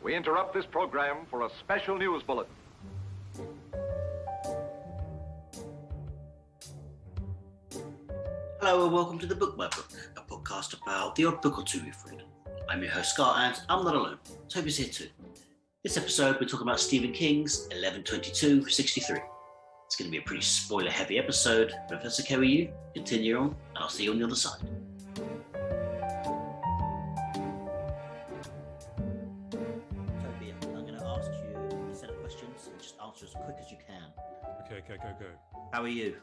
we interrupt this program for a special news bulletin. Hello and welcome to The Book My Book, a podcast about the odd book or two we've read. I'm your host Scott and I'm not alone. Toby's here too. This episode we're talking about Stephen King's 11/22/63. It's going to be a pretty spoiler heavy episode, but if that's okay with you, continue on and I'll see you on the other side. Toby, I'm going to ask you a set of questions and just answer as quick as you can. Okay, go. How are you?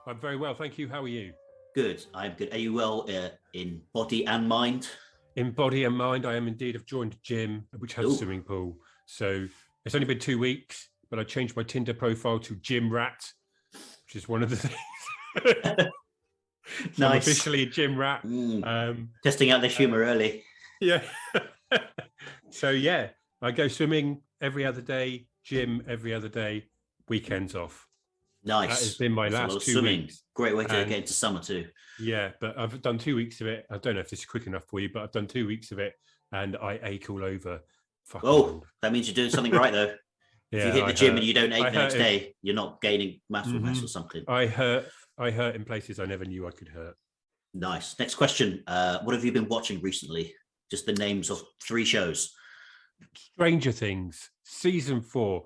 I'm very well, thank you. How are you? Good, I'm good. Are you well in body and mind? In body and mind, I am indeed. I've joined a gym, which has a swimming pool. So it's only been 2 weeks, but I changed my Tinder profile to Gym Rat, which is one of the things. So I'm officially a gym rat. Testing out the humour early. Yeah. So yeah, I go swimming every other day, gym every other day, weekends off. Nice. That has been my last 2 weeks. Great way to get into summer too. Yeah, but I've done 2 weeks of it. I don't know if this is quick enough for you, but I've done 2 weeks of it and I ache all over. That means you're doing something right though. If you hit the gym and you don't ache the next day, you're not gaining muscle mass or something. I hurt in places I never knew I could hurt. Nice. Next question. What have you been watching recently? Just the names of 3 shows. Stranger Things, season 4.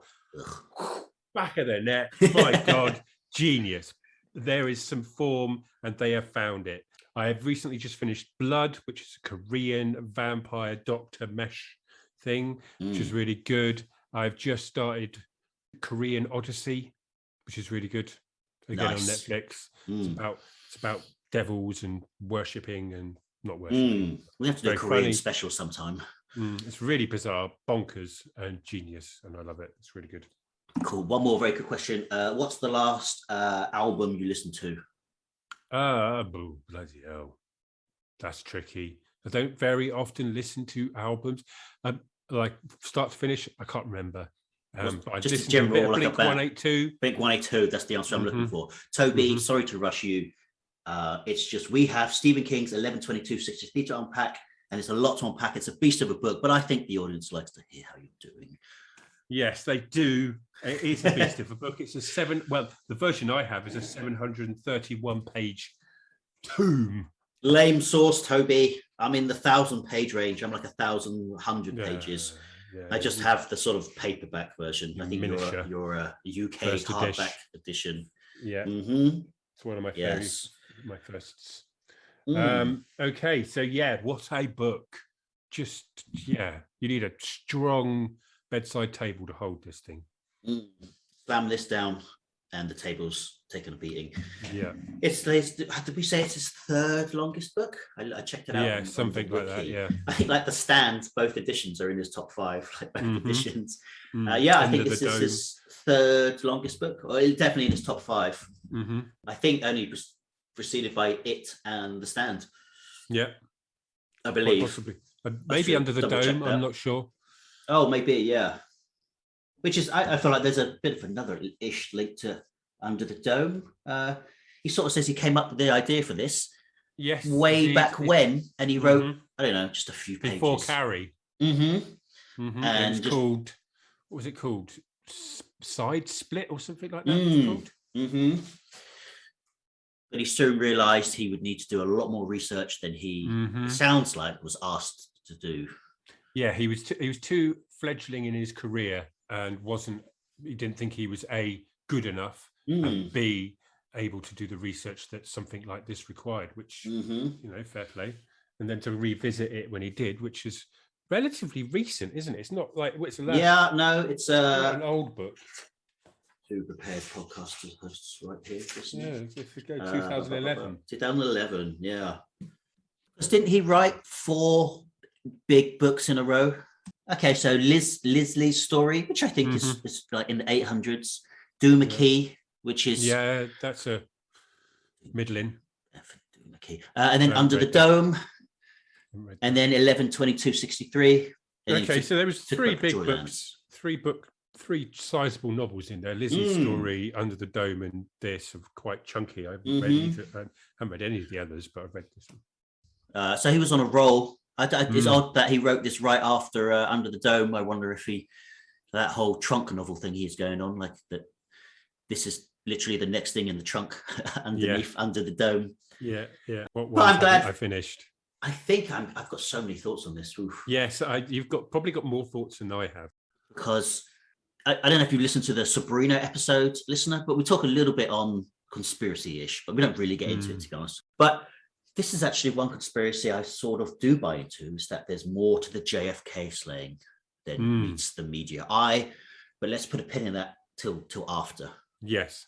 Back of the net. My God, genius. There is some form and they have found it. I have recently just finished Blood, which is a Korean vampire doctor mesh thing, which is really good. I've just started Korean Odyssey, which is really good. Again on Netflix. It's about devils and worshipping and not worshipping. We have to do a Korean special sometime. It's really bizarre, bonkers and genius, and I love it. It's really good. Cool. One more very quick question. What's the last album you listened to? Bloody hell. That's tricky. I don't very often listen to albums. Like start to finish, I can't remember. But I just a general, like Blink 182. Blink 182, that's the answer I'm looking for. Toby, sorry to rush you. It's just we have Stephen King's 11/22/63 to unpack, and it's a lot to unpack. It's a beast of a book, but I think the audience likes to hear how you're doing. Yes, they do. It is a beast of a book. It's the version I have is a 731-page tome. Lame source, Toby. I'm in the 1,000-page range. I'm like 1,100 pages. Yeah, I just have the sort of paperback version. I think you're a UK hardback edition. Yeah, it's one of my favorites. My firsts. Okay, so yeah, what a book! You need a strong bedside table to hold this thing. Slam this down and the table's taken a beating. Yeah. Did we say it's his 3rd longest book? I checked it out. Yeah, something like that, yeah. I think like The Stand, both editions are in his top 5, like both editions. I think this is his 3rd longest book, or definitely in his top 5. I think only preceded by It and The Stand. Yeah. I believe. Quite possibly. Maybe Under the Dome, I'm not sure. Oh, maybe, yeah. Which is, I feel like there's a bit of another-ish link to Under the Dome. He sort of says he came up with the idea for this way back when, and he wrote, I don't know, just a few pages. Before Carrie. And it's called, what was it called? Side Split or something like that? It's called. But he soon realised he would need to do a lot more research than he, it sounds like, was asked to do. Yeah, he was too fledgling in his career and he didn't think he was A, good enough, and B, able to do the research that something like this required, which, fair play. And then to revisit it when he did, which is relatively recent, isn't it? It's not like it's it's an old book. 2 prepared podcasters hosts right here. If we go 2011. 2011, yeah. Because didn't he write 4 big books in a row? Okay, so Leslie's Story, which I think is like in the 800s. Doo McKee, which is... Yeah, that's a middling. And then Under the Dome. And then 11/22/63. Okay, so there was 3 big books, 3 sizable novels in there. Lizzie's Story, Under the Dome, and this are quite chunky. I haven't read any of the others, but I've read this one. So he was on a roll It's odd that he wrote this right after Under the Dome. I wonder if that whole trunk novel thing he's going on, like that. This is literally the next thing in the trunk underneath Under the Dome. Yeah. What But I'm glad I finished. I think I've got so many thoughts on this. Oof. Yes, you've probably got more thoughts than I have. Because I don't know if you listened to the Sabrina episode, listener, but we talk a little bit on conspiracy-ish, but we don't really get into it, to be honest. But this is actually one conspiracy I sort of do buy into, is that there's more to the JFK slaying than meets the media eye. But let's put a pin in that till after. Yes.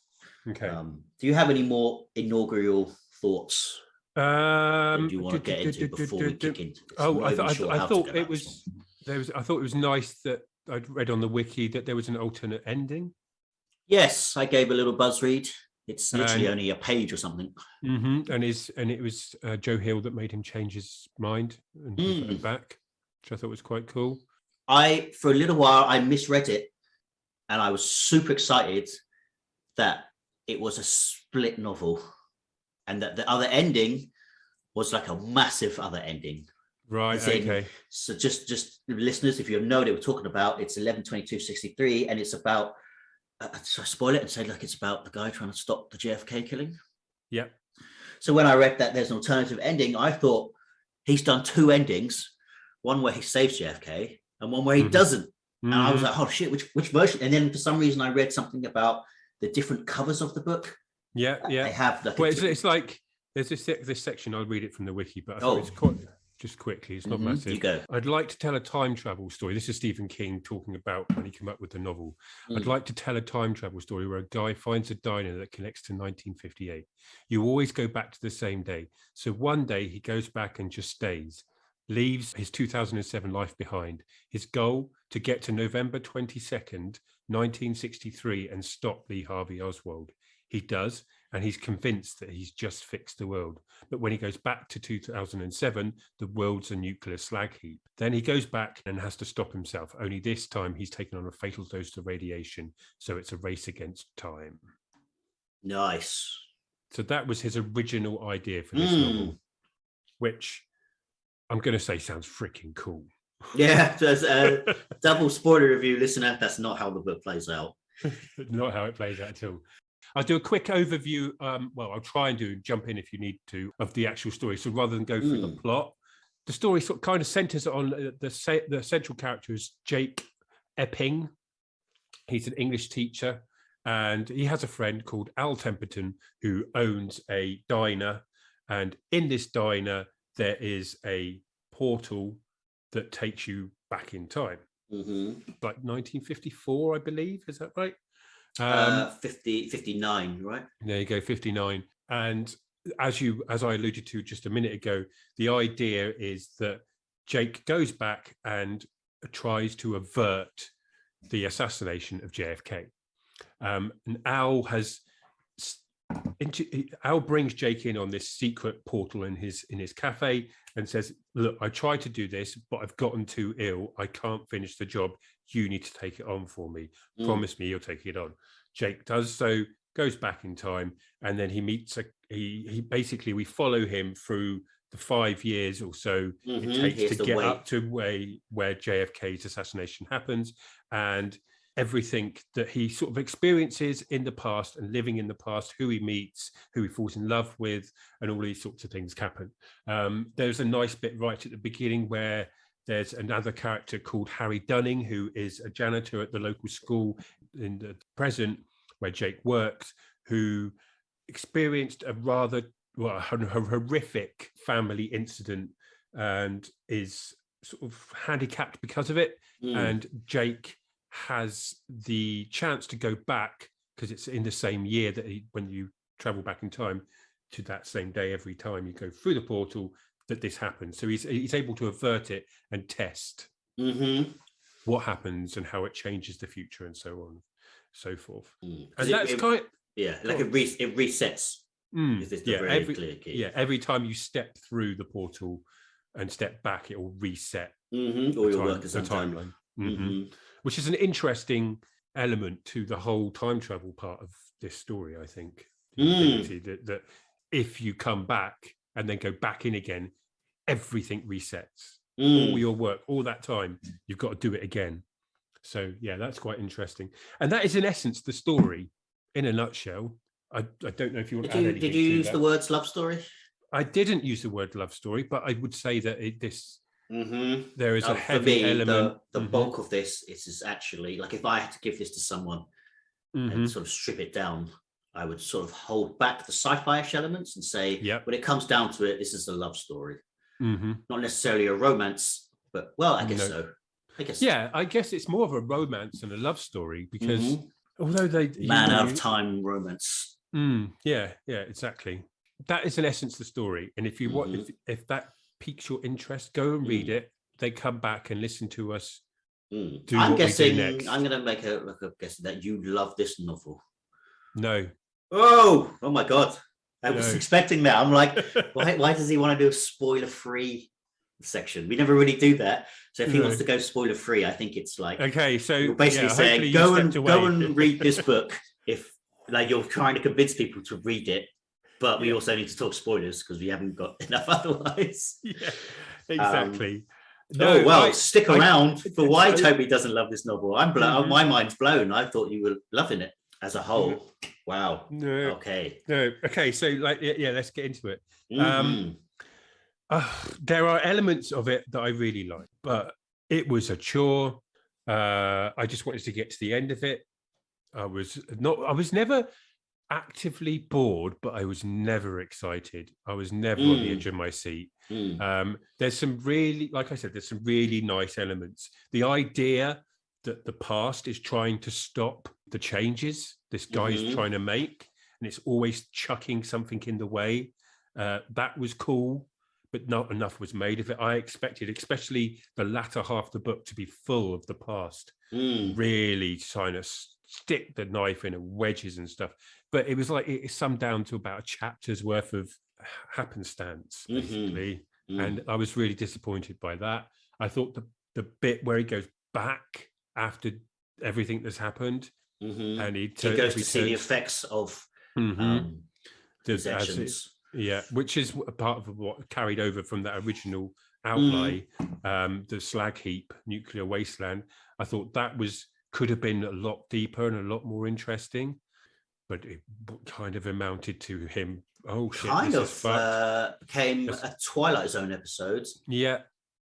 Okay. Do you have any more inaugural thoughts that you want to get into before we kick into this? I thought it was nice that I'd read on the wiki that there was an alternate ending. Yes, I gave a little buzz read. It's literally only a page or something. And it was Joe Hill that made him change his mind and go back, which I thought was quite cool. For a little while, I misread it, and I was super excited that it was a split novel, and that the other ending was like a massive other ending. Right. Okay. So just listeners, if you know what we're talking about, it's 11/22/63, and it's about. So I spoil it and say, like, it's about the guy trying to stop the JFK killing. Yeah. So when I read that there's an alternative ending, I thought he's done two endings, one where he saves JFK and one where he doesn't. And I was like, oh shit, which version? And then for some reason I read something about the different covers of the book. Yeah. They have like it's like there's this section. I'll read it from the wiki, but I thought it's quite. Just quickly, it's not massive. You go. I'd like to tell a time travel story. This is Stephen King talking about when he came up with the novel. I'd like to tell a time travel story where a guy finds a diner that connects to 1958. You always go back to the same day. So one day he goes back and just stays, leaves his 2007 life behind. His goal, to get to November 22nd, 1963 and stop Lee Harvey Oswald. He does, and he's convinced that he's just fixed the world. But when he goes back to 2007, the world's a nuclear slag heap. Then he goes back and has to stop himself. Only this time he's taken on a fatal dose of radiation. So it's a race against time. Nice. So that was his original idea for this novel, which I'm going to say sounds freaking cool. Yeah, there's a double spoiler review, listener. That's not how the book plays out. Not how it plays out at all. I'll do a quick overview. I'll try and jump in if you need to, of the actual story. So rather than go through the plot, the story sort of kind of centers on the central character is Jake Epping. He's an English teacher, and he has a friend called Al Temperton who owns a diner. And in this diner, there is a portal that takes you back in time. Like 1954, I believe. Is that right? 59, right? There you go, 59. And as I alluded to just a minute ago, the idea is that Jake goes back and tries to avert the assassination of JFK. And Al brings Jake in on this secret portal in his cafe and says, look, I tried to do this, but I've gotten too ill. I can't finish the job. You need to take it on for me. Promise me you'll take it on. Jake does so, goes back in time, and then he meets we follow him through the 5 years or so it takes to get up to where JFK's assassination happens, and everything that he sort of experiences in the past and living in the past, who he meets, who he falls in love with, and all these sorts of things happen. There's a nice bit right at the beginning where there's another character called Harry Dunning, who is a janitor at the local school in the present where Jake works, who experienced a rather horrific family incident and is sort of handicapped because of it. And Jake has the chance to go back, because it's in the same year that when you travel back in time to that same day every time you go through the portal, that this happens. So he's able to avert it and test what happens and how it changes the future and so on, so forth. And that's it resets. Every time you step through the portal and step back, it will reset all your work at the timeline. Which is an interesting element to the whole time travel part of this story, I think. The ability that if you come back and then go back in again, everything resets. All your work, all that time, you've got to do it again. So yeah, that's quite interesting. And that is in essence the story in a nutshell. I don't know if you want to add anything. Did you use the words love story? I didn't use the word love story, but I would say that there is a heavy for me, element. The bulk of this is actually like if I had to give this to someone and sort of strip it down, I would sort of hold back the sci-fi elements and say, when it comes down to it, this is a love story, not necessarily a romance, but well, I guess so. I guess it's more of a romance than a love story because although they out of time romance. Yeah, exactly. That is in essence the story. And if you want, if that piques your interest, go and read it. They come back and listen to us. I'm guessing I'm going to make a guess that you love this novel. No. Oh my God! I was expecting that. I'm like, why does he want to do a spoiler-free section? We never really do that. So if he wants to go spoiler-free, I think it's like okay. So you're basically saying go and read this book if like you're trying to convince people to read it. But we also need to talk spoilers because we haven't got enough otherwise. Yeah, exactly. Stick around for why Toby doesn't love this novel. I'm blown. My mind's blown. I thought you were loving it as a whole. Wow. No. Okay. No. Okay. So let's get into it. There are elements of it that I really like, but it was a chore. I just wanted to get to the end of it. I was never actively bored, but I was never excited. I was never on the edge of my seat. There's some really, like I said, there's some really nice elements. The idea that the past is trying to stop the changes this guy is trying to make, and it's always chucking something in the way. That was cool, but not enough was made of it. I expected, especially the latter half of the book, to be full of the past, really trying to stick the knife in and wedges and stuff. But it was like it summed down to about a chapter's worth of happenstance, basically. And I was really disappointed by that. I thought the bit where he goes back after everything that's happened, and he goes to see the effects of possessions. Which is a part of what carried over from that original outlay, the slag heap, nuclear wasteland. I thought that could have been a lot deeper and a lot more interesting, but it kind of amounted to him. Oh shit! Became a Twilight Zone episode. Yeah,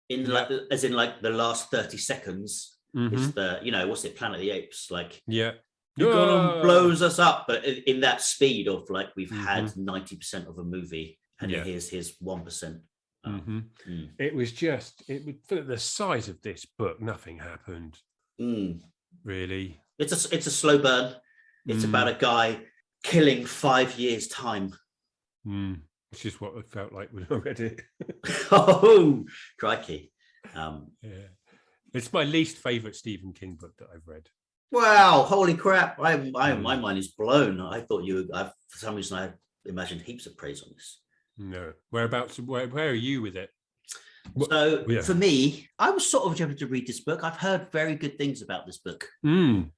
as in the last 30 seconds. Is the what's it? Planet of the Apes. You're gonna blows us up, but in that speed of we've had 90% of a movie, and here's his 1%. It was for the size of this book, nothing happened. Really, it's a slow burn. It's about a guy killing 5 years time. Which is what it felt like when I read it. Oh, crikey! It's my least favorite Stephen King book that I've read. Wow! Holy crap! My mind is blown. I thought for some reason I imagined heaps of praise on this. No, whereabouts? Where are you with it? So for me, I was sort of jumping to read this book. I've heard very good things about this book. It's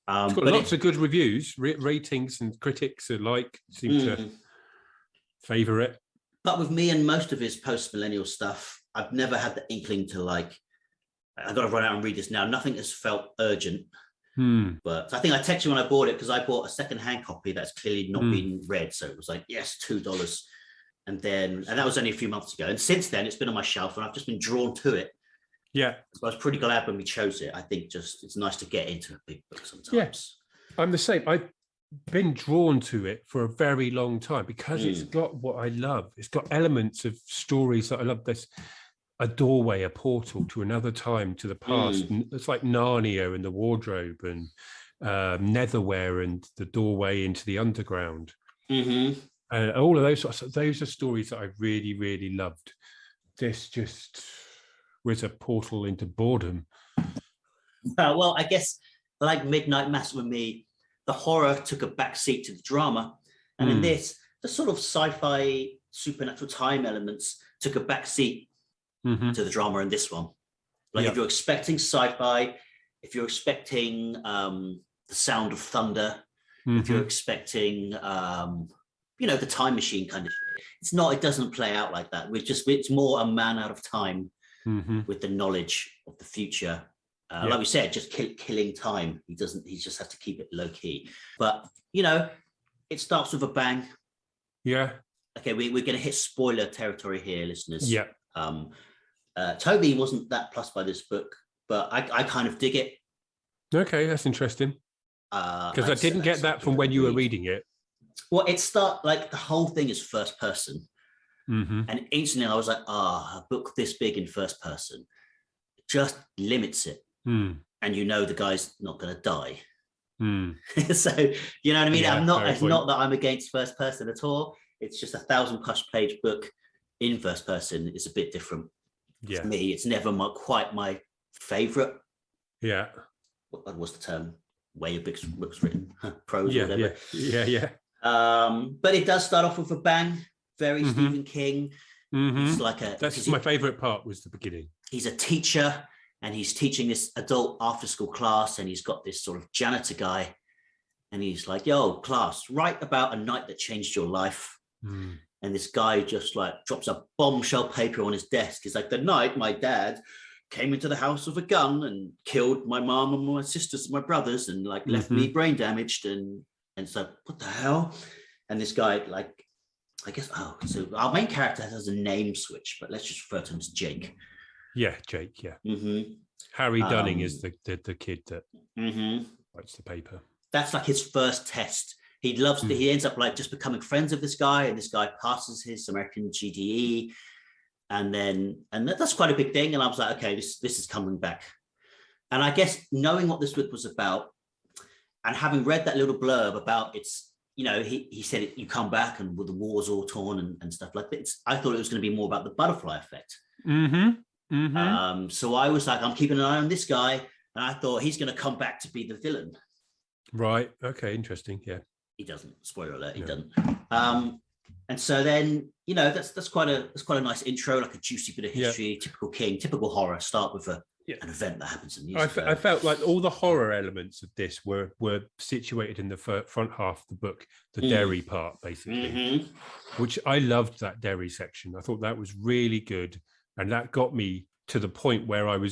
got lots of good reviews, ratings, and critics alike seem to favour it. But with me and most of his post-millennial stuff, I've never had the inkling to I've got to run out and read this now. Nothing has felt urgent. But I think I texted you when I bought it because I bought a second-hand copy that's clearly not been read. So it was yes, $2. And that was only a few months ago. And since then, it's been on my shelf and I've just been drawn to it. Yeah. So I was pretty glad when we chose it. I think it's nice to get into a big book sometimes. Yes, I'm the same. I've been drawn to it for a very long time because it's got what I love. It's got elements of stories that I love. There's a doorway, a portal to another time, to the past. It's like Narnia and the wardrobe, and Netherware and the doorway into the underground. And all of those are stories that I really, really loved. This just was a portal into boredom. Well, I guess like Midnight Mass with me, the horror took a backseat to the drama. And in this, the sort of sci-fi supernatural time elements took a backseat to the drama in this one. If you're expecting sci-fi, if you're expecting the sound of thunder, if you're expecting the time machine kind of shit. It's not. It doesn't play out like that. It's more a man out of time with the knowledge of the future. Like we said, just killing time. He just has to keep it low key. But it starts with a bang. Yeah. Okay, we're going to hit spoiler territory here, listeners. Yeah. Toby wasn't that plussed by this book, but I kind of dig it. Okay, that's interesting. Because I didn't get that from when you were reading it. Well, the whole thing is first person. And instantly I was like, a book this big in first person just limits it. And the guy's not going to die. So, you know what I mean? Yeah, it's not that I'm against first person at all. It's just 1,000+ page book in first person. It's a bit different. Yeah. For me, it's never quite my favorite. Yeah. What's the term? Way a book's written, prose or whatever. Yeah. But it does start off with a bang. Very Stephen King. It's like that's my favorite part was the beginning. He's a teacher and he's teaching this adult after school class, and he's got this sort of janitor guy, and he's like, yo, class, write about a night that changed your life. And this guy just like drops a bombshell paper on his desk. He's like, the night my dad came into the house with a gun and killed my mom and my sisters and my brothers and like left me brain damaged. And so what the hell? And this guy, like, I guess, so our main character has a name switch, but let's just refer to him as Jake. Yeah, Jake, yeah. Harry Dunning is the kid that writes the paper. That's like his first test. He ends up like just becoming friends with this guy, and this guy passes his American GDE. And that's quite a big thing. And I was like, okay, this is coming back. And I guess knowing what this book was about and having read that little blurb about it's, he said you come back and the war's all torn and stuff like that. I thought it was going to be more about the butterfly effect. So I was like, I'm keeping an eye on this guy. And I thought he's going to come back to be the villain. Right. Okay. Interesting. Yeah. He doesn't. Spoiler alert. He doesn't. And so then, that's quite a nice intro, like a juicy bit of history, typical King, typical horror. Start with an event that happens in music. I felt like all the horror elements of this were situated in the front half of the book, the dairy part, basically, which I loved that dairy section. I thought that was really good. And that got me to the point where I'm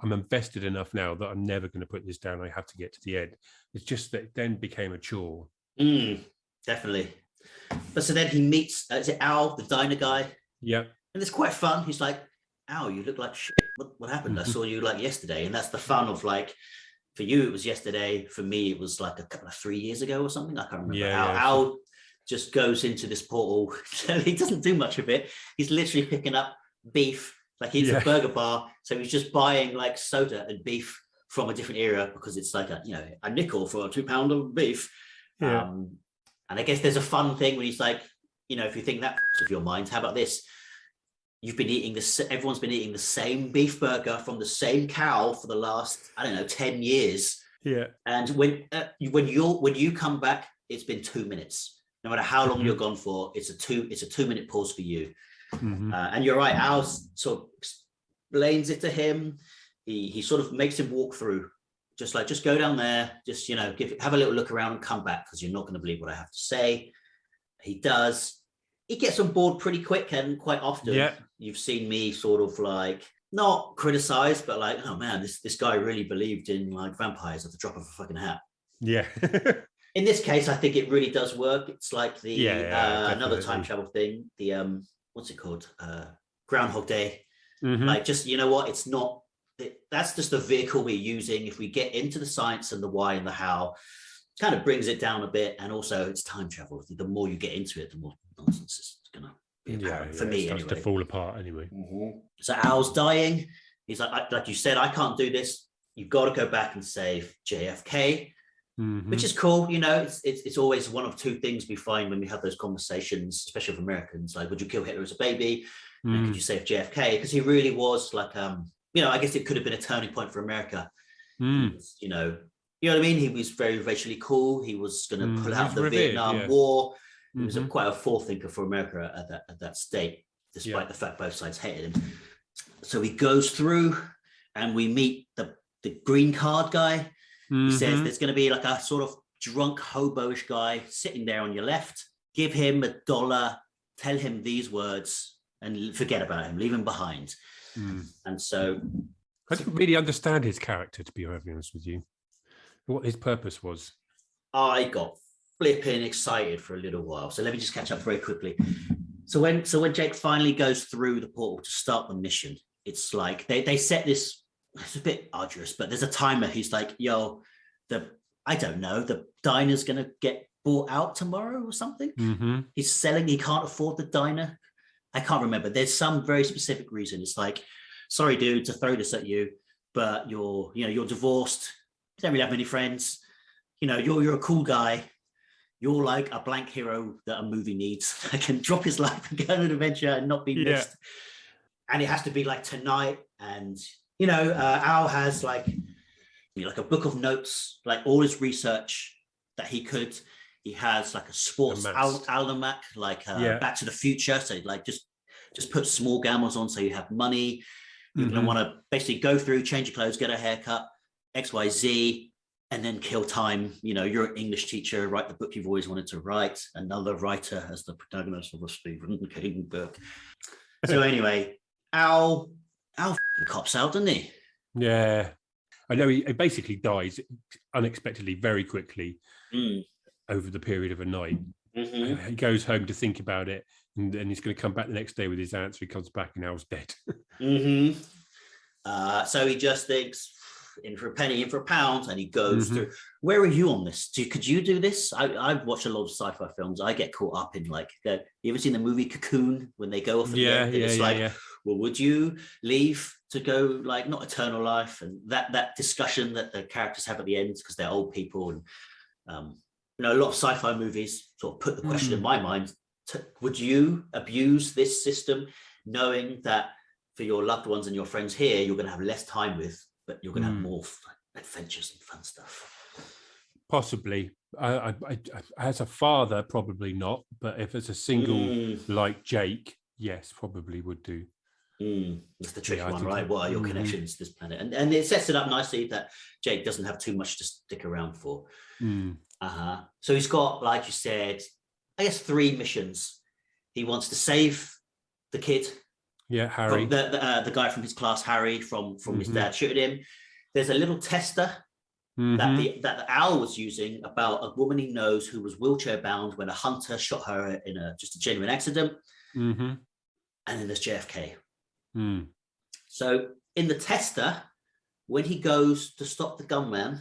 invested enough now that I'm never going to put this down. I have to get to the end. It's just that it then became a chore. Definitely. But so then he meets, is it Al, the diner guy? Yeah. And it's quite fun. He's like, Al, you look like shit. What happened? I saw you like yesterday. And that's the fun of like, for you, it was yesterday. For me, it was like a couple of 3 years ago or something. I can't remember. Al just goes into this portal. So he doesn't do much of it. He's literally picking up beef. Like he's a burger bar. So he's just buying like soda and beef from a different era because it's like a nickel for a 2 pound of beef. Yeah. And I guess there's a fun thing when he's like, if you think that of your mind, how about this? You've been eating everyone's been eating the same beef burger from the same cow for the last, 10 years. Yeah. And when you come back, it's been 2 minutes. No matter how long you're gone for, it's a 2-minute pause for you. And you're right, Al sort of explains it to him. He sort of makes him walk through. Just go down there, just, have a little look around and come back because you're not going to believe what I have to say. He does. He gets on board pretty quick, and quite often you've seen me sort of like not criticize, but like, oh man, this guy really believed in like vampires at the drop of a fucking hat. Yeah. In this case, I think it really does work. It's like the another time travel thing, the what's it called? Groundhog Day. Like, just, it's not. That's just the vehicle we're using. If we get into the science and the why and the how, it kind of brings it down a bit. And also it's time travel. The more you get into it, the more nonsense is going to be apparent for me. It starts to fall apart anyway. So Al's dying. He's like you said, I can't do this. You've got to go back and save JFK, which is cool. It's always one of two things we find when we have those conversations, especially with Americans. Like, would you kill Hitler as a baby? And could you save JFK? Because he really was like, I guess it could have been a turning point for America. You know what I mean? He was very racially cool. He was going to pull out the Vietnam War. He was quite a forethinker for America at that state, despite the fact both sides hated him. So he goes through, and we meet the green card guy. He says there's going to be like a sort of drunk hobo-ish guy sitting there on your left. give him $1, tell him these words, and forget about him, leave him behind. And so I didn't really understand his character, to be honest with you, what his purpose was. I got flipping excited for a little while. So let me just catch up very quickly. So when Jake finally goes through the portal to start the mission, it's like they set this, it's a bit arduous, but there's a timer. He's like, yo, the diner's gonna get bought out tomorrow or something. He's selling, he can't afford the diner. I can't remember. There's some very specific reason. It's like, sorry, dude, to throw this at you, but you're divorced. You don't really have many friends. You're a cool guy. You're like a blank hero that a movie needs. I can drop his life and go on an adventure and not be missed. And it has to be like tonight. And, Al has like a book of notes, like all his research that he could. He has like a sports almanac, like Back to the Future. So like just put small gambles on so you have money. You're going to want to basically go through, change your clothes, get a haircut, X, Y, Z, and then kill time. You're an English teacher, write the book you've always wanted to write. Another writer as the protagonist of a Stephen King book. So anyway, Al cops out, doesn't he? Yeah. I know he basically dies unexpectedly very quickly over the period of a night. He goes home to think about it, and then he's going to come back the next day with his answer. He comes back and Al's dead. So he just thinks, in for a penny, in for a pound, and he goes through. Where are you on this? Could you do this? I've watched a lot of sci-fi films. I get caught up in like, you ever seen the movie Cocoon when they go off? Well, would you leave to go like not eternal life, and that discussion that the characters have at the end because they're old people, and a lot of sci-fi movies sort of put the question in my mind: would you abuse this system, knowing that for your loved ones and your friends here, you're going to have less time with, but you're going to have more adventures and fun stuff? Possibly. I as a father, probably not. But if it's a single like Jake, yes, probably would do. That's the tricky one, right? What are your connections to this planet? And it sets it up nicely that Jake doesn't have too much to stick around for. So he's got, like you said, I guess 3 missions. He wants to save the kid. Yeah, Harry. The guy from his class, Harry, from his dad shooting him. There's a little tester that Al was using about a woman he knows who was wheelchair bound when a hunter shot her in just a genuine accident. And then there's JFK. So in the tester, when he goes to stop the gunman,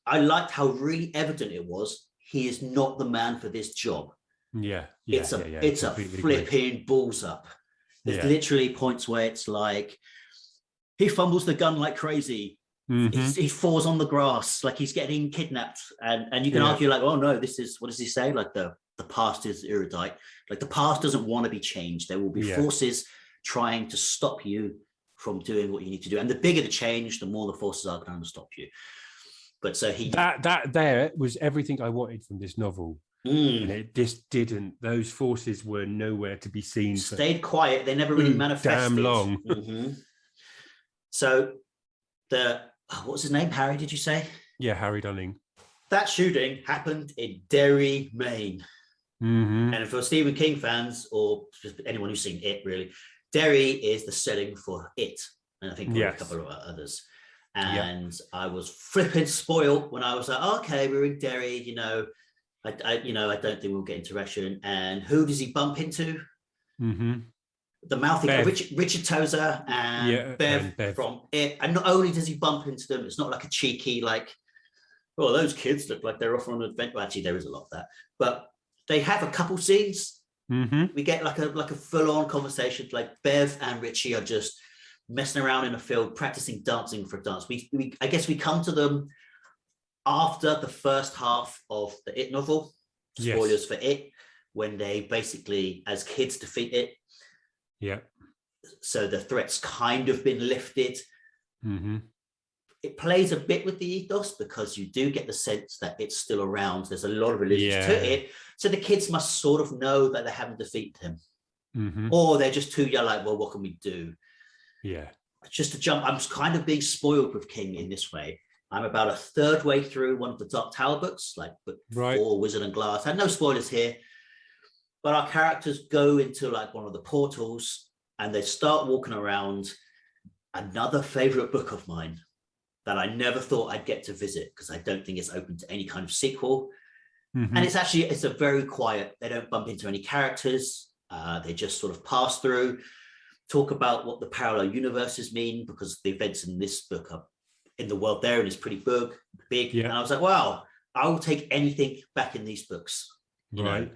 I liked how really evident it was. He is not the man for this job. It's a flipping balls up. There's literally points where it's like he fumbles the gun like crazy. He falls on the grass like he's getting kidnapped, and you can argue like, oh no, this is, what does he say? Like the past is erudite. Like the past doesn't want to be changed. There will be forces trying to stop you from doing what you need to do, and the bigger the change, the more the forces are going to stop you. But so that there was everything I wanted from this novel. And it just didn't. Those forces were nowhere to be seen. Stayed quiet. They never really manifested. Damn long. So what was his name? Harry, did you say? Yeah, Harry Dunning. That shooting happened in Derry, Maine. And for Stephen King fans, or just anyone who's seen it, really, Derry is the setting for It, and I think a couple of others. And I was flipping spoiled when I was like, okay, we're in Derry, I don't think we'll get interaction. And who does he bump into? The mouthy Richard Tozer and Bev from It. And not only does he bump into them, it's not like a cheeky, like, oh, those kids look like they're off on an adventure. Well, actually, there is a lot of that. But they have a couple scenes. We get like a full-on conversation. Like Bev and Richie are just messing around in a field, practicing dancing for a dance. I guess we come to them after the first half of the It novel. Spoilers for It, when they basically, as kids, defeat It. So the threat's kind of been lifted. It plays a bit with the ethos because you do get the sense that it's still around. There's a lot of allegiance to it. So the kids must sort of know that they haven't defeated him. Or they're just too young, like, well, what can we do? Just to jump, I'm kind of being spoiled with King in this way. I'm about a third way through one of the Dark Tower books, like book 4, Wizard and Glass. And no spoilers here, but our characters go into like one of the portals and they start walking around another favorite book of mine that I never thought I'd get to visit because I don't think it's open to any kind of sequel. And it's a very quiet, they don't bump into any characters. They just sort of pass through, talk about what the parallel universes mean, because the events in this book are in the world there and it's pretty big. Yeah. And I was like, wow, I will take anything back in these books. You know?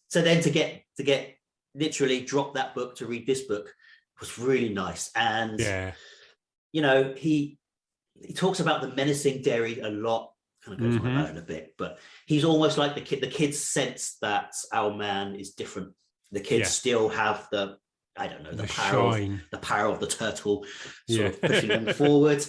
So then to get literally drop that book to read this book was really nice. And you know, he talks about the menacing Derry a lot, kind of goes on about it a bit, but he's almost like the kids sense that our man is different. The kids still have the power of the turtle sort of pushing them forward.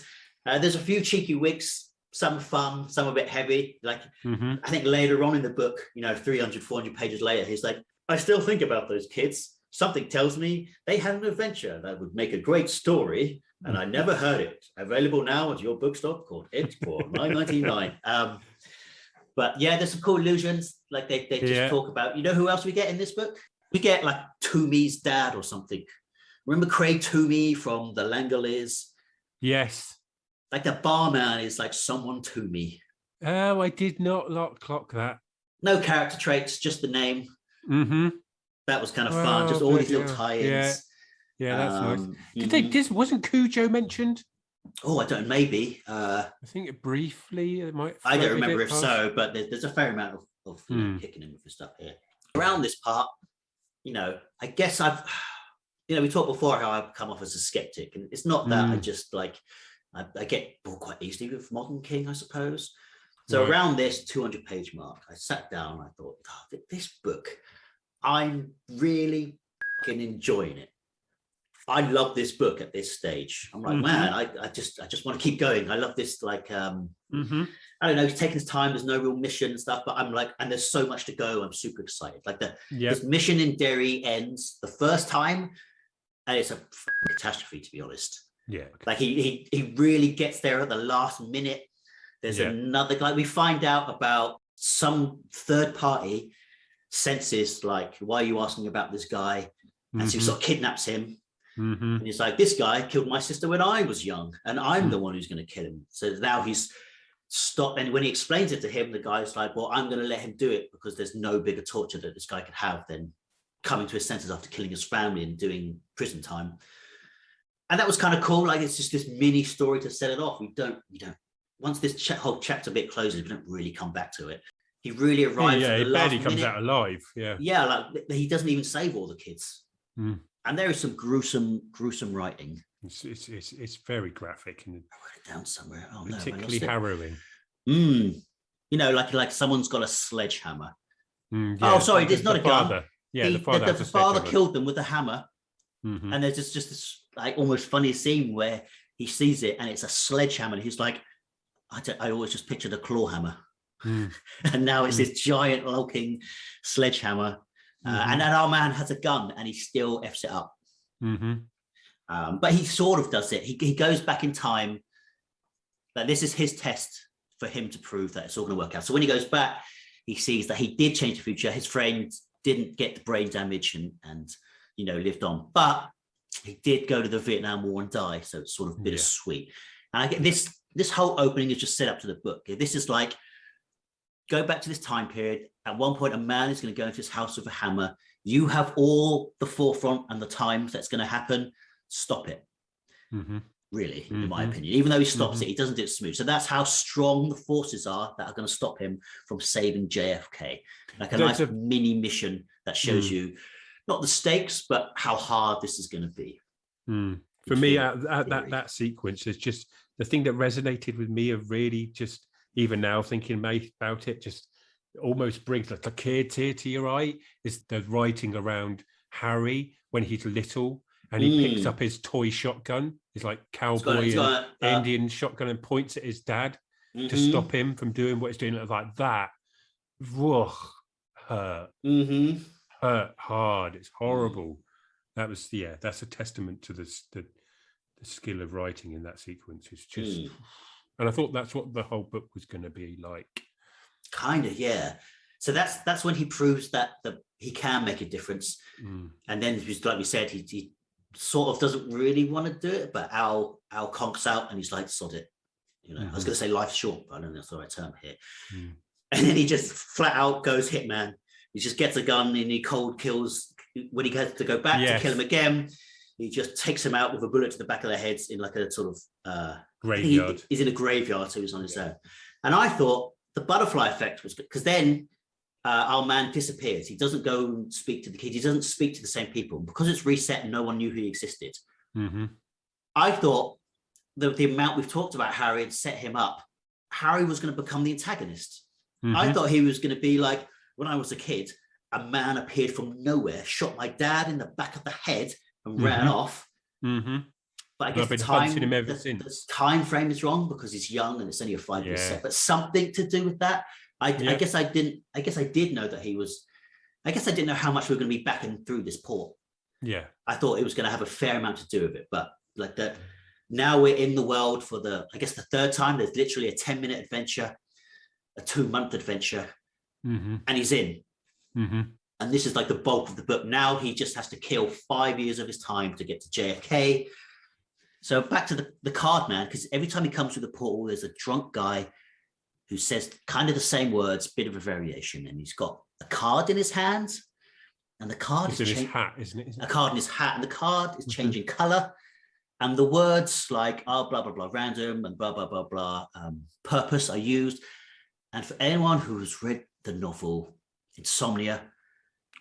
There's a few cheeky wigs, some fun, some a bit heavy. Like I think later on in the book, you know, 300, 400 pages later, he's like, I still think about those kids. Something tells me they had an adventure that would make a great story, and I never heard it. Available now at your bookstore called It for $9.99. But yeah, there's some cool illusions. Like they just talk about, you know who else we get in this book? We get like Toomey's dad or something. Remember Craig Toomey from the Langoliers? Yes. Like the barman is like someone Toomey. Oh, I did not clock that. No character traits, just the name. That was kind of fun. Just all these little tie-ins. Yeah, that's nice. Wasn't Cujo mentioned? Oh, I don't know, maybe. I think it briefly. I don't remember if so, but there's a fair amount of kicking in with the stuff here. Around this part, you know, I guess we talked before how I've come off as a skeptic, and it's not that I just like, I get bored quite easily with Modern King, I suppose. So around this 200-page mark, I sat down and I thought, this book, I'm really fucking enjoying it. I love this book at this stage. I'm like, man, I just want to keep going. I love this, like, I don't know, he's taking his time. There's no real mission and stuff, but I'm like, and there's so much to go. I'm super excited. Like this mission in Derry ends the first time, and it's a catastrophe, to be honest. Yeah. Like he really gets there at the last minute. There's another, like we find out about some third party senses, like, why are you asking about this guy? And so he sort of kidnaps him. And he's like, this guy killed my sister when I was young, and I'm the one who's going to kill him. So now he's stopped. And when he explains it to him, the guy's like, well, I'm going to let him do it because there's no bigger torture that this guy could have than coming to his senses after killing his family and doing prison time. And that was kind of cool. Like, it's just this mini story to set it off. We don't, once this whole chapter bit closes, we don't really come back to it. He really arrives at the last minute. He comes out alive. Yeah, like he doesn't even save all the kids. And there is some gruesome writing. It's very graphic and I wrote it down somewhere. Oh, particularly harrowing. You know, like someone's got a sledgehammer. Oh, sorry, it's not a gun. Yeah, the father killed them with a hammer. And there's just this like almost funny scene where he sees it and it's a sledgehammer. And he's like, I always just pictured a claw hammer. And now it's this giant hulking sledgehammer. And then our man has a gun and he still F's it up. But he sort of does it. He goes back in time. Like, this is his test for him to prove that it's all going to work out. So when he goes back, he sees that he did change the future. His friend didn't get the brain damage and lived on. But he did go to the Vietnam War and die. So it's sort of bittersweet. And I get this whole opening is just set up to the book. This is like, go back to this time period. At one point, a man is going to go into his house with a hammer. You have all the forefront and the times that's going to happen. Stop it. Really, in my opinion. Even though he stops it, he doesn't do it smooth. So that's how strong the forces are that are going to stop him from saving JFK. Like a nice mini mission that shows you not the stakes, but how hard this is going to be. For me, that sequence is just the thing that resonated with me of really just, even now thinking about it, just almost brings like a tear to your eye, is the writing around Harry when he's little and he picks up his toy shotgun, his like cowboy Indian shotgun, and points at his dad to stop him from doing what he's doing. Like that, hurt hard. It's horrible. That's a testament to the skill of writing in that sequence. It's just And I thought that's what the whole book was going to be like. Kind of, yeah. So that's when he proves that he can make a difference. And then, like we said, he sort of doesn't really want to do it, but Al conks out and he's like, sod it. You know, I was going to say life's short, but I don't know if that's the right term here. And then he just flat out goes hitman. He just gets a gun and he cold kills. When he gets to go back to kill him again, he just takes him out with a bullet to the back of their heads in like a sort of graveyard. He's in a graveyard, so he's on his own. And I thought the butterfly effect was good because then our man disappears. He doesn't go and speak to the kids. He doesn't speak to the same people because it's reset and no one knew he existed. I thought the amount we've talked about Harry had set him up. Harry was going to become the antagonist. I thought he was going to be like, when I was a kid, a man appeared from nowhere, shot my dad in the back of the head and ran off. But I guess the time frame is wrong because he's young and it's only a 5-year set. But something to do with that. I guess I did know that he was. I guess I didn't know how much we were going to be backing through this port. Yeah, I thought it was going to have a fair amount to do with it, but like that. Now we're in the world for the third time. There's literally a 10-minute adventure, a 2-month adventure, and he's in. And this is like the bulk of the book. Now he just has to kill 5 years of his time to get to JFK. So back to the card man, because every time he comes through the portal, there's a drunk guy who says kind of the same words, bit of a variation, and he's got a card in his hands, and the card is in his hat, isn't it? A card in his hat, and the card is changing color, and the words like blah blah blah random and blah blah blah blah purpose are used. And for anyone who's read the novel Insomnia,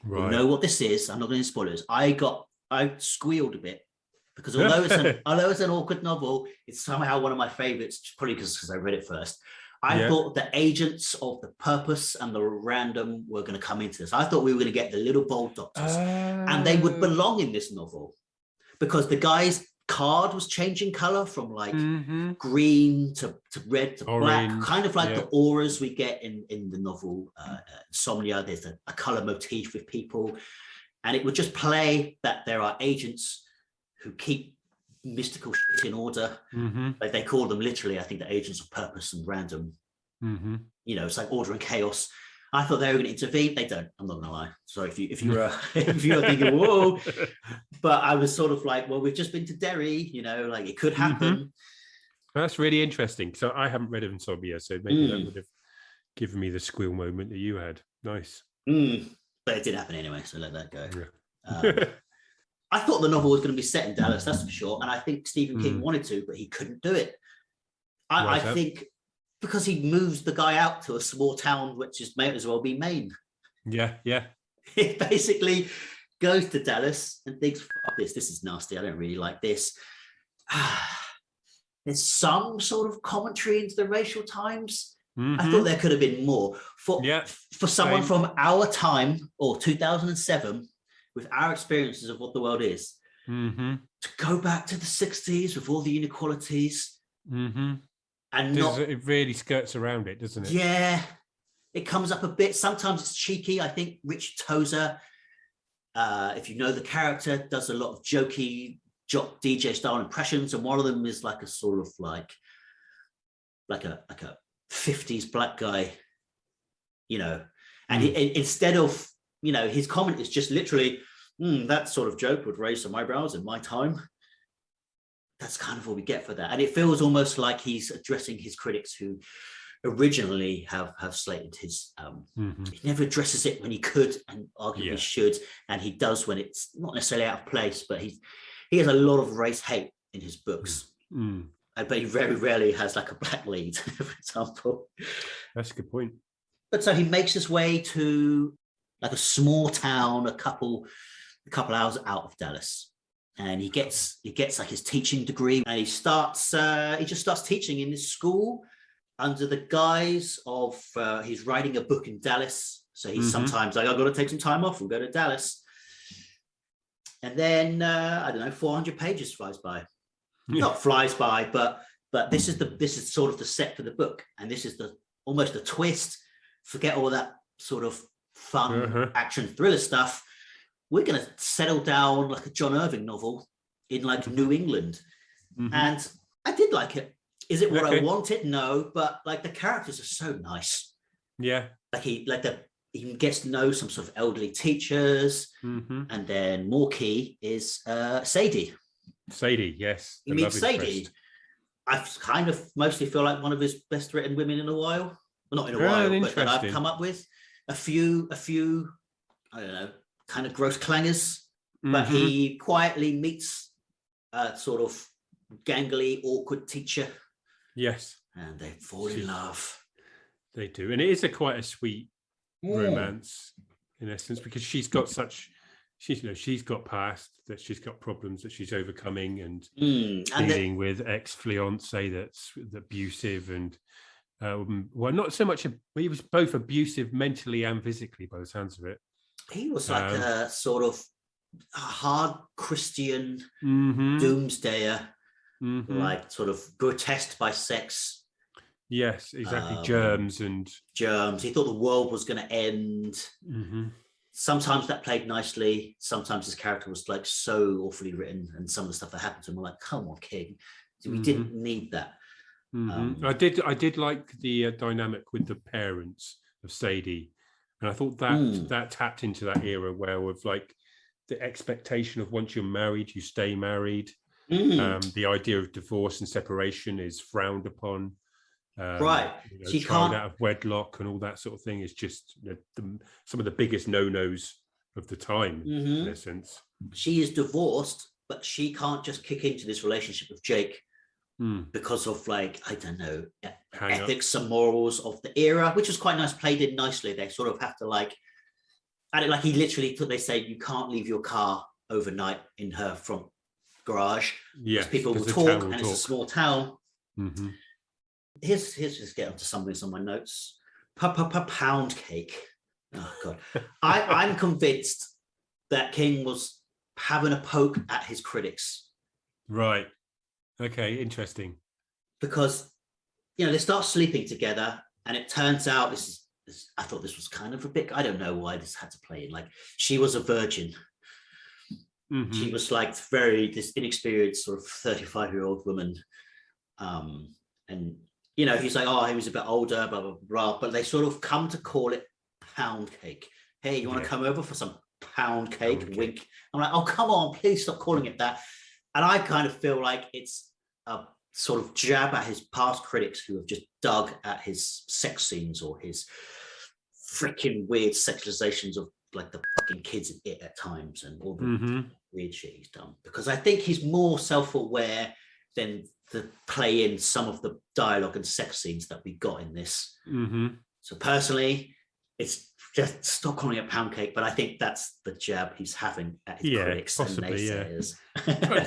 will know what this is. I'm not going to spoil it. I squealed a bit. Because although it's an awkward novel, it's somehow one of my favorites, probably because I read it first. I thought the agents of the purpose and the random were going to come into this. I thought we were going to get the little bold doctors, and they would belong in this novel because the guy's card was changing color from like green to red to orange, black, kind of like the auras we get in the novel Insomnia. There's a color motif with people, and it would just play that there are agents who keep mystical shit in order. Like they call them literally, I think, the agents of purpose and random. You know, it's like order and chaos. I thought they were going to intervene. They don't. I'm not going to lie. Sorry if you were thinking, whoa. But I was sort of like, well, we've just been to Derry. You know, like it could happen. That's really interesting. So I haven't read Insomnia, so maybe that would have given me the squeal moment that you had. Nice. But it didn't happen anyway, so let that go. I thought the novel was going to be set in Dallas, that's for sure. And I think Stephen King wanted to, but he couldn't do it. I think because he moves the guy out to a small town, which may as well be Maine. Yeah. He basically goes to Dallas and thinks, fuck this is nasty. I don't really like this. There's some sort of commentary into the racial times. I thought there could have been more. For someone from our time, or 2007, with our experiences of what the world is, to go back to the 60s with all the inequalities, and it really skirts around it, doesn't it? Yeah, it comes up a bit. Sometimes it's cheeky. I think Rich Tozer, if you know the character, does a lot of jokey jock DJ style impressions, and one of them is like a sort of like a 50s black guy, you know, and instead of, you know, his comment is just literally, that sort of joke would raise some eyebrows in my time. That's kind of what we get for that. And it feels almost like he's addressing his critics who originally have slated his, he never addresses it when he could and arguably should. And he does when it's not necessarily out of place, but he has a lot of race hate in his books. But he very rarely has like a black lead, for example. That's a good point. But so he makes his way to like a small town, a couple hours out of Dallas, and he gets like his teaching degree, and he just starts teaching in this school under the guise of he's writing a book in Dallas. So he's sometimes like, I've got to take some time off and go to Dallas, and then I don't know, 400 pages flies by. Not flies by, but this is sort of the set for the book, and this is almost the twist. Forget all that sort of fun action thriller stuff. We're going to settle down like a John Irving novel in like New England. And I did like it. Is it what I Okay. wanted? No, but like the characters are so nice. Yeah. Like he gets to know some sort of elderly teachers, and then more key is Sadie. Sadie, yes. He The meets love Sadie. interest. I kind of mostly feel like one of his best written women in a while. Well, not in a while, but that I've Interesting. come up with. A few, I don't know, kind of gross clangers. But he quietly meets a sort of gangly, awkward teacher. Yes. And they fall in love. They do. And it is quite a sweet romance in essence, because she's got past, that she's got problems that she's overcoming, and dealing with ex-fiance that's abusive, and well, not so much, he was both abusive mentally and physically by the sounds of it. He was like a sort of a hard Christian doomsdayer, like sort of grotesque by sex. Yes, exactly. Germs. He thought the world was going to end. Sometimes that played nicely. Sometimes his character was like so awfully written, and some of the stuff that happened to him were like, come on, King. We didn't need that. I did like the dynamic with the parents of Sadie, and I thought that tapped into that era where, with like the expectation of once you're married, you stay married. The idea of divorce and separation is frowned upon. Right. She child out of wedlock and all that sort of thing is just some of the biggest no-nos of the time, in a sense. She is divorced, but she can't just kick into this relationship with Jake because of, like, I don't know, ethics and morals of the era, which was quite nice, played in nicely. They sort of have to like, he literally, they say you can't leave your car overnight in her front garage. Yes, people will talk, and it's a small town. Here's just get onto something on my notes. Pound cake. Oh God, I'm convinced that King was having a poke at his critics. Right. Okay. Interesting. Because they start sleeping together, and it turns out this. I thought this was kind of a bit. I don't know why this had to play in. Like, she was a virgin. She was like this inexperienced sort of 35-year-old woman, and. He's like, he was a bit older, blah, blah, blah. But they sort of come to call it pound cake. Hey, you want to come over for some pound cake? Wink. I'm like, oh, come on, please stop calling it that. And I kind of feel like it's a sort of jab at his past critics who have just dug at his sex scenes or his freaking weird sexualizations of like the fucking kids in it at times, and all the weird shit he's done. Because I think he's more self-aware than the play in some of the dialogue and sex scenes that we got in this. So personally, it's just stop calling it pound cake, but I think that's the jab he's having at his critics possibly, and naysayers. I'm trying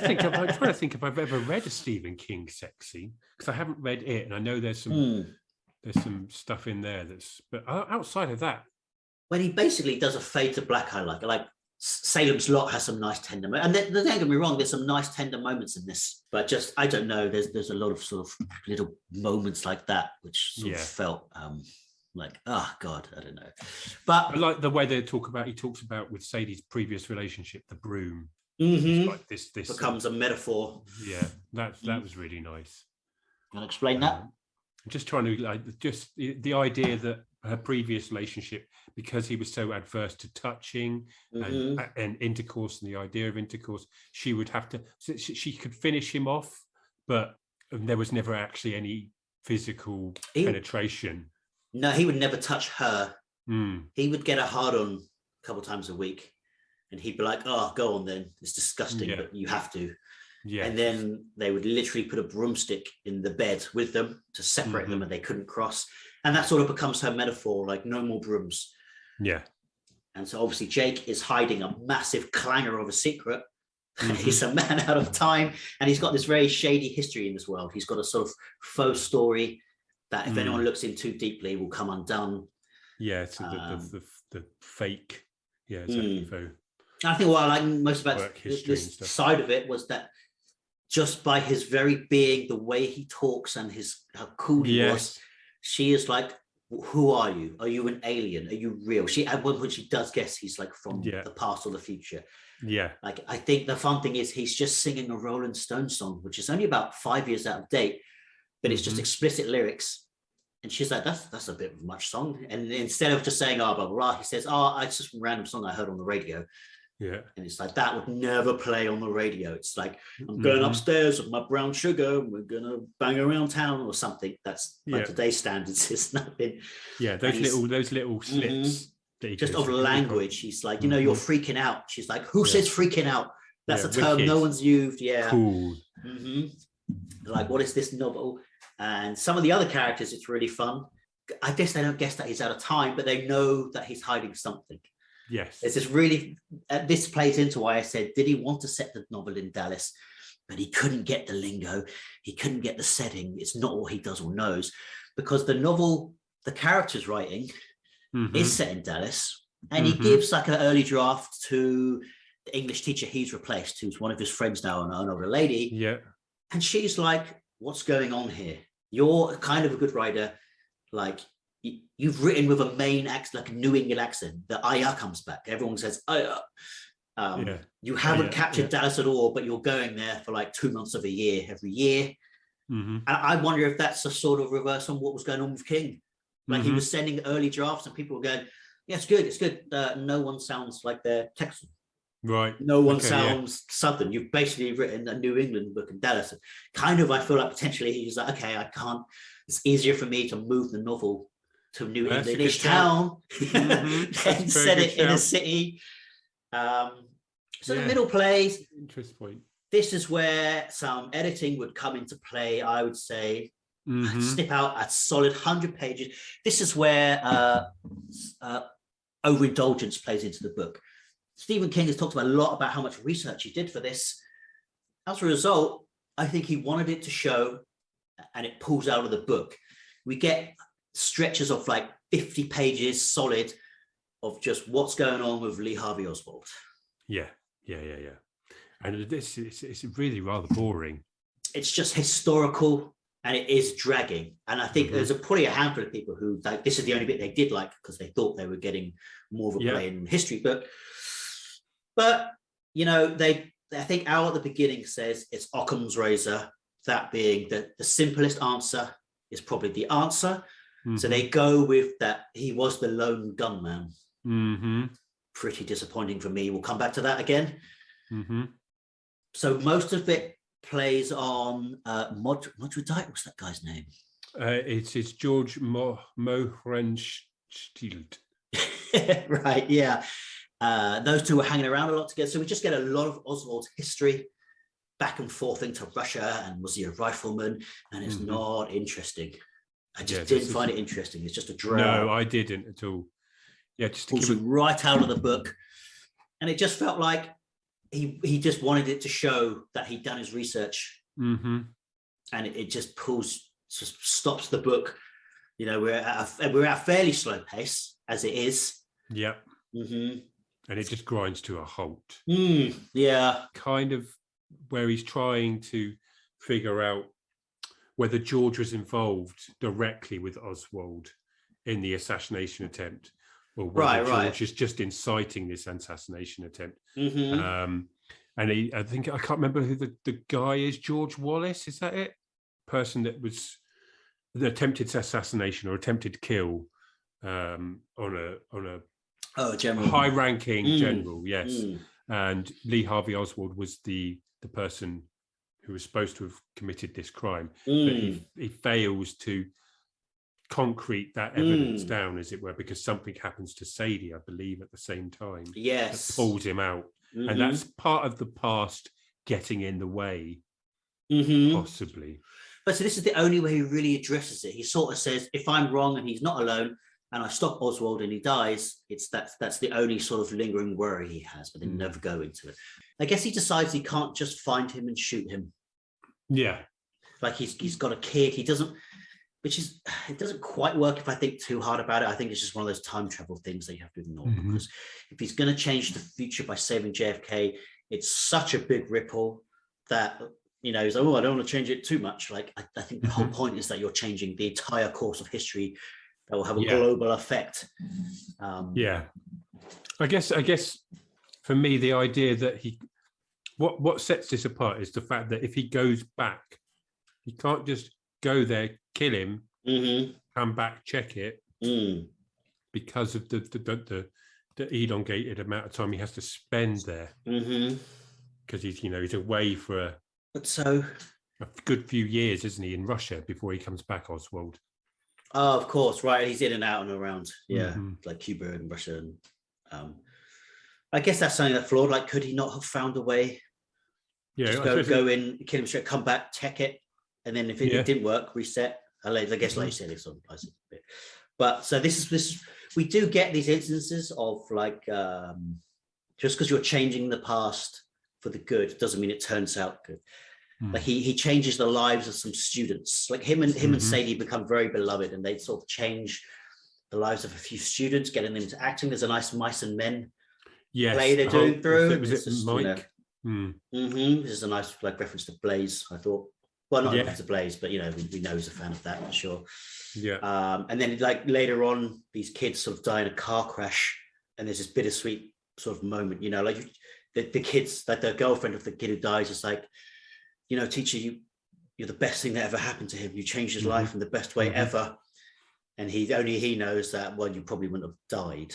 to think if I've ever read a Stephen King sex scene, because I haven't read it, and I know there's some stuff in there but outside of that, when he basically does a fade to black, I like Salem's Lot has some nice tender moments. And don't get me wrong, there's some nice tender moments in this, but just, I don't know, there's a lot of sort of little moments like that, which sort of felt like, oh God, I don't know. But I like the way he talks about with Sadie's previous relationship, the broom. Like this becomes a metaphor. Yeah, that was really nice. Can I explain that? I'm just trying to just the idea that her previous relationship, because he was so adverse to touching and intercourse and the idea of intercourse, she would have to. She could finish him off, but there was never actually any physical penetration. No, he would never touch her. He would get a hard on a couple times a week, and he'd be like, "Oh, go on then. It's disgusting, but you have to." Yeah. And then they would literally put a broomstick in the bed with them to separate them, and they couldn't cross. And that sort of becomes her metaphor, like no more brooms. Yeah. And so obviously Jake is hiding a massive clanger of a secret. He's a man out of time, and he's got this very shady history in this world. He's got a sort of faux story that if anyone looks in too deeply will come undone. Yeah, so the fake. Yeah, exactly. I think what I like most about this side of it was that just by his very being, the way he talks and how cool he was, she is like, who are you? Are you an alien? Are you real? At one point she does guess he's like from the past or the future. Yeah. Like, I think the fun thing is he's just singing a Rolling Stone song, which is only about 5 years out of date. but it's just explicit lyrics. And she's like, that's a bit much song. And instead of just saying, oh, blah, blah, blah, he says, oh, it's just a random song I heard on the radio. Yeah. And it's like, that would never play on the radio. It's like, I'm going upstairs with my brown sugar, and we're going to bang around town or something. That's by today's standards, it's nothing. Yeah, those little slips. Just of language. He's like, you're freaking out. She's like, who says freaking out? That's a term wicked. no one's used. Yeah. Cool. Like, what is this novel? And some of the other characters, it's really fun. I guess they don't guess that he's out of time, but they know that he's hiding something. Yes. It's just really, this plays into why I said, did he want to set the novel in Dallas? But he couldn't get the lingo. He couldn't get the setting. It's not what he does or knows. Because the novel, the character's writing is set in Dallas. And he gives like an early draft to the English teacher he's replaced, who's one of his friends now, an older lady. Yeah. And she's like, what's going on here? You're kind of a good writer. Like, you've written with a main accent, like a New England accent. The "aya" comes back. Everyone says "aya." You haven't captured Dallas at all, but you're going there for like 2 months of a year, every year. And I wonder if that's a sort of reverse on what was going on with King. Like he was sending early drafts, and people were going, "Yeah, it's good. No one sounds like they're Texan. Right. No one sounds Southern. You've basically written a New England book in Dallas." And kind of, I feel like potentially he's like, okay, I can't. It's easier for me to move the novel to a New Englandish town and set it in a city. So the middle plays. Interest point. This is where some editing would come into play. I would say snip out a solid 100 pages. This is where overindulgence plays into the book. Stephen King has talked about a lot about how much research he did for this. As a result, I think he wanted it to show, and it pulls out of the book. We get stretches of like 50 pages solid of just what's going on with Lee Harvey Oswald. Yeah. And this it's really rather boring. It's just historical, and it is dragging. And I think there's probably a handful of people who like this is the only bit they did like because they thought they were getting more of a play in history book. But I think Al at the beginning says it's Occam's razor. That being the simplest answer is probably the answer. So they go with that. He was the lone gunman. Pretty disappointing for me. We'll come back to that again. So most of it plays on Modred Dyke. What's that guy's name? It's George Mohrenstield. Right, yeah. Those two were hanging around a lot together. So we just get a lot of Oswald's history back and forth into Russia, and was he a rifleman? And it's not interesting. I just didn't find it interesting. It's just a drag. No, I didn't at all. Yeah, just to pulls you right out of the book. And it just felt like he just wanted it to show that he'd done his research. And it just stops the book. We're at a fairly slow pace as it is. Yeah. And it just grinds to a halt. Yeah. Kind of where he's trying to figure out whether George was involved directly with Oswald in the assassination attempt, or whether George is just inciting this assassination attempt. And I can't remember who the guy is. George Wallace, is that it? Person that was the attempted assassination or attempted kill on a general, high-ranking general, yes. And Lee Harvey Oswald was the person who was supposed to have committed this crime, but he fails to concrete that evidence down, as it were, because something happens to Sadie, I believe, at the same time. Yes, that pulls him out, and that's part of the past getting in the way, possibly. But so this is the only way he really addresses it. He sort of says, if I'm wrong and he's not alone, and I stop Oswald and he dies, that's the only sort of lingering worry he has, but they never go into it. I guess he decides he can't just find him and shoot him. Yeah. Like he's got a kid. It doesn't quite work if I think too hard about it. I think it's just one of those time travel things that you have to ignore, because if he's going to change the future by saving JFK, it's such a big ripple that, he's like, oh, I don't want to change it too much. Like, I think the whole point is that you're changing the entire course of history that will have a global effect. I guess for me, the idea that what sets this apart is the fact that if he goes back, he can't just go there, kill him, Mm-hmm. come back, check it, because of the elongated amount of time he has to spend there. Because he's away for a good few years, isn't he, in Russia before he comes back, Oswald? Oh, of course, right. He's in and out and around, like Cuba and Russia. And I guess that's something that flawed. Like, could he not have found a way? Yeah, just go in, kill him straight, come back, check it, and then if it didn't work, reset. I guess, like you said, it's on a bit. But so this we do get these instances of like just because you're changing the past for the good doesn't mean it turns out good. Like he changes the lives of some students. Like him and Sadie become very beloved, and they sort of change the lives of a few students, getting them to acting. There's a nice Mice and Men play they're doing through. Was it Mike? This is a nice like reference to Blaze, I thought. Well, not reference to Blaze, but we know he's a fan of that for sure. Yeah. And then like later on, these kids sort of die in a car crash, and there's this bittersweet sort of moment. Like the kids, like the girlfriend of the kid who dies, is like, teacher, you're the best thing that ever happened to him. You changed his life in the best way ever. And he knows that, well, you probably wouldn't have died.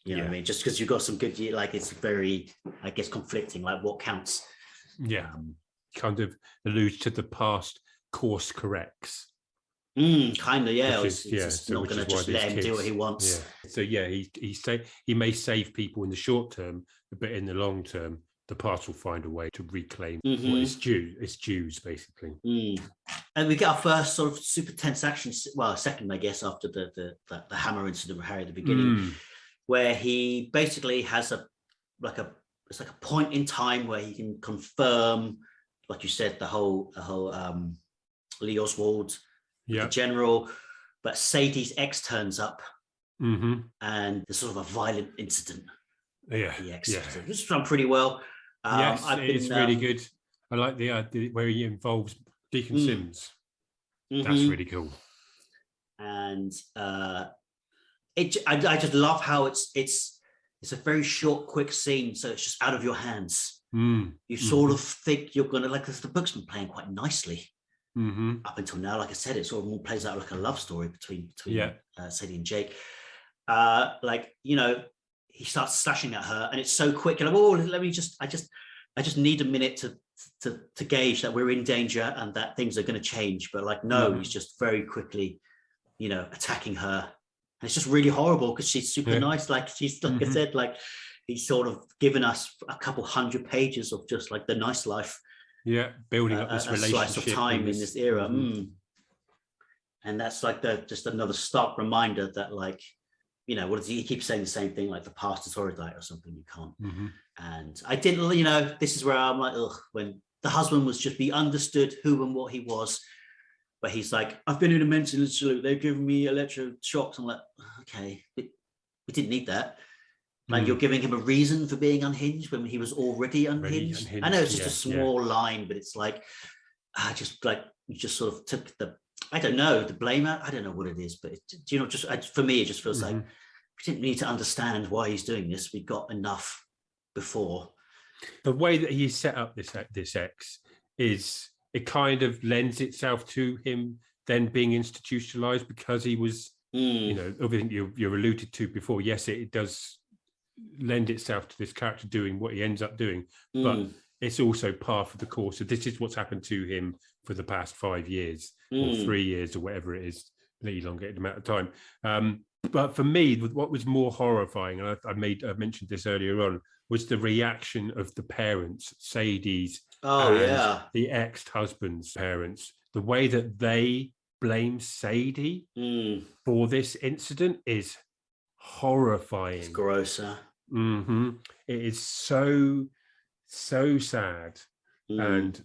You know what I mean? Just because you've got some good, like, it's very, I guess, conflicting, like what counts. Yeah. Kind of alludes to the past course corrects. Kind of, yeah. It's not going to just let him do what he wants. Yeah. So yeah, he may save people in the short term, but in the long term, the past will find a way to reclaim what is due. It's Jews, basically. And we get our first sort of super tense action. Well, second, I guess, after the hammer incident with Harry at the beginning, where he basically has it's like a point in time where he can confirm, like you said, the whole Lee Oswald, the general, but Sadie's ex turns up, and there's sort of a violent incident. Yeah, which is done pretty well. Yes, it's really good. I like the where he involves Deacon Sims. That's really cool. And I just love how it's a very short, quick scene, so it's just out of your hands. You sort of think you're gonna like, because the book's been playing quite nicely up until now. Like I said, it sort of more plays out like a love story between Sadie and Jake. He starts slashing at her, and it's so quick. And I just need a minute to gauge that we're in danger and that things are going to change. But like, no, he's just very quickly, attacking her, and it's just really horrible because she's super nice. Like she's, like I said, like he's sort of given us a couple 100 pages of just like the nice life. Yeah, building up this relationship, slice of time in this era. And that's like just another stark reminder that, like, what does he keep saying the same thing, like the past is horrified or something, you can't. And I didn't, this is where I'm like, when the husband was just, he understood who and what he was, but he's like, I've been in a mental institute, they've given me electroshocks. I'm like, okay, we didn't need that. Like, you're giving him a reason for being unhinged when he was already unhinged. I know it's just a small line, but it's like, you just sort of took the blame out. I don't know what it is, but for me, it just feels like we didn't need to understand why he's doing this. We got enough before. The way that he set up this ex is, it kind of lends itself to him then being institutionalized, because he was, everything you alluded to before. Yes, it does lend itself to this character doing what he ends up doing, but it's also part of the course. So this is what's happened to him for the past 5 years or 3 years or whatever it is, an elongated amount of time. But for me, what was more horrifying, and I mentioned this earlier on, was the reaction of the parents, Sadie's the ex-husband's parents. The way that they blame Sadie for this incident is horrifying. It's grosser. It is so sad and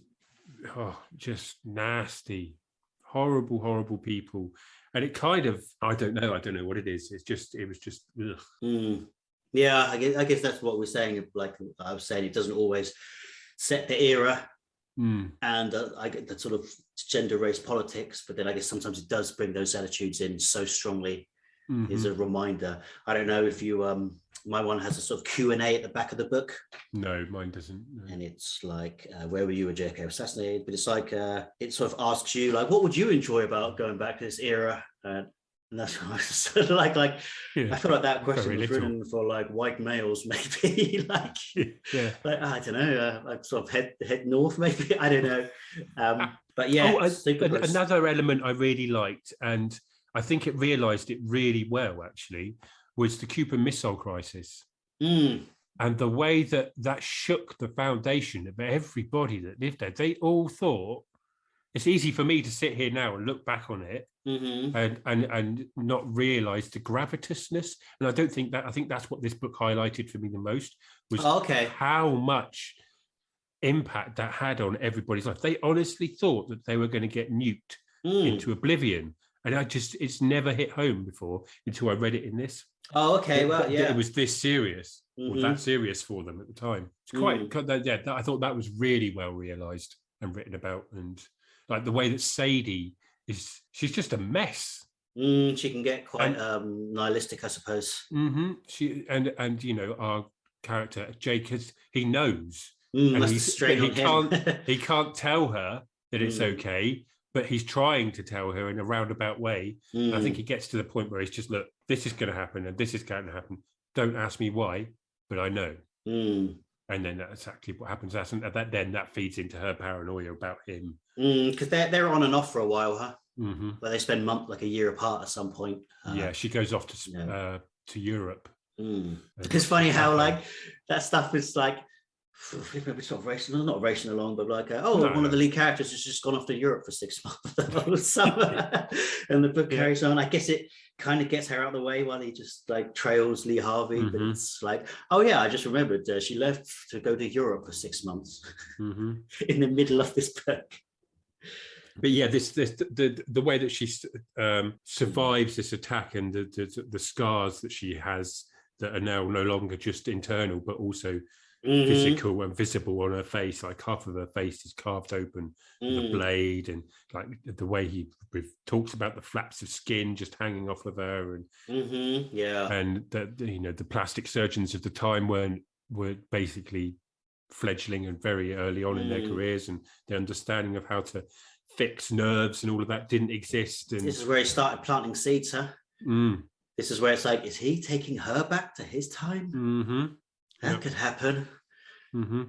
just nasty, horrible people. And it kind of, I don't know what it is. It was just ugh. Yeah, I guess that's what we're saying. Like I was saying, it doesn't always set the era, and I get that sort of gender, race, politics. But then I guess sometimes it does bring those attitudes in so strongly. is a reminder. I don't know if you my one has a sort of Q&A at the back of the book. No, mine doesn't. No. And it's like, where were you when JFK was assassinated? But it's like, it sort of asks you, like, what would you enjoy about going back to this era? And that's what I was sort of like Yeah, I feel like that question was little. written for like white males, maybe. Like, yeah, like I don't know, like sort of head north, maybe. I don't know. But yeah, another element I really liked, and I think it realised it really well, actually, was the Cuban Missile Crisis. And the way that shook the foundation of everybody that lived there. They all thought, it's easy for me to sit here now and look back on it and not realise the gravitousness. And I think that's what this book highlighted for me the most, was how much impact that had on everybody's life. They honestly thought that they were going to get nuked into oblivion. And it's never hit home before until I read it in this. It was this serious, or that serious for them at the time. It's quite, I thought that was really well realised and written about. And like the way that Sadie she's just a mess. She can get quite nihilistic, I suppose. She and you know, our character Jake, he knows, and he can't tell her that it's okay, but he's trying to tell her in a roundabout way. I think he gets to the point where he's just, look, this is going to happen and this is going to happen. Don't ask me why, but I know. And then that's exactly what happens. Then that feeds into her paranoia about him. Because they're on and off for a while, huh? Where they spend a year apart at some point. She goes off to Europe. It's funny how like that stuff is like sort of racing, not racing along, but like one of the lead characters has just gone off to Europe for 6 months the whole summer, and the book carries on. I guess it kind of gets her out of the way while he just like trails Lee Harvey. But it's like, I just remembered she left to go to Europe for 6 months in the middle of this book. But yeah, the way that she survives this attack and the scars that she has that are now no longer just internal, but also physical and visible on her face. Like half of her face is carved open with a blade, and like the way he talks about the flaps of skin just hanging off of her, and and the plastic surgeons of the time were basically fledgling and very early on in their careers, and their understanding of how to fix nerves and all of that didn't exist. And this is where he started planting seeds, huh? This is where it's like, is he taking her back to his time? That could happen.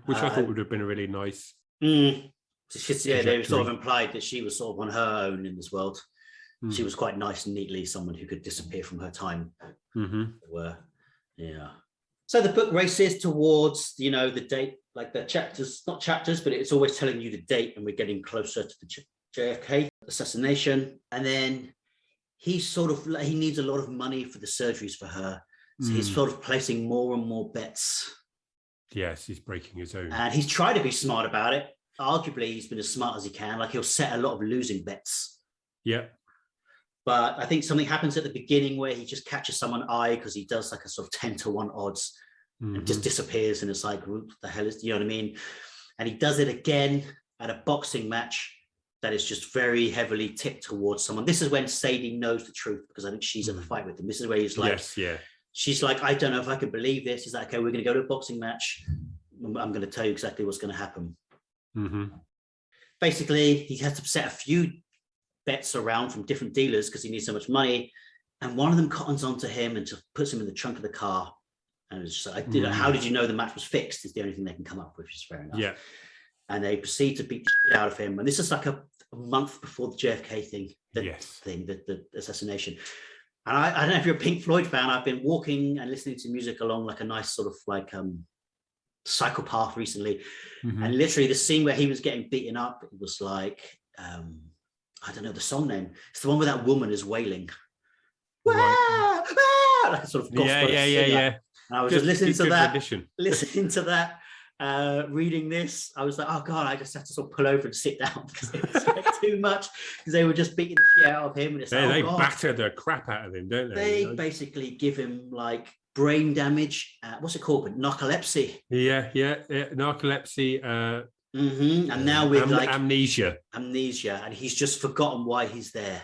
Which I thought would have been a really nice. They sort of implied that she was sort of on her own in this world. She was quite nice and neatly someone who could disappear from her time. So the book races towards, the date, like the chapters, not chapters, but it's always telling you the date, and we're getting closer to the JFK assassination. And then he needs a lot of money for the surgeries for her. So he's sort of placing more and more bets. Yes, he's breaking his own. And he's tried to be smart about it. Arguably, he's been as smart as he can. Like, he'll set a lot of losing bets. Yeah. But I think something happens at the beginning where he just catches someone eye because he does like a sort of 10-1 odds and just disappears. And it's like, what the hell is, you know what I mean? And he does it again at a boxing match that is just very heavily tipped towards someone. This is when Sadie knows the truth, because I think she's at the fight with him. This is where he's like, she's like, I don't know if I can believe this. He's like, okay, we're going to go to a boxing match. I'm going to tell you exactly what's going to happen. Basically, he has to set a few bets around from different dealers because he needs so much money. And one of them cottons onto him and just puts him in the trunk of the car. And it's just like, how did you know the match was fixed? Is the only thing they can come up with, which is fair enough. Yeah. And they proceed to beat the shit out of him. And this is like a month before the JFK thing, the assassination. And I don't know if you're a Pink Floyd fan. I've been walking and listening to music along like a nice sort of like psychopath recently. And literally the scene where he was getting beaten up, it was like, I don't know the song name. It's the one where that woman is wailing. Right. Like sort of gospel yeah. And I was just listening to that, reading this. I was like, oh God, I just have to sort of pull over and sit down because it was like too much, because they were just beating the shit out of him. And it's they batter the crap out of him, don't they? They basically give him like brain damage. What's it called? Narcolepsy. Yeah. Narcolepsy. And now with like amnesia, and he's just forgotten why he's there.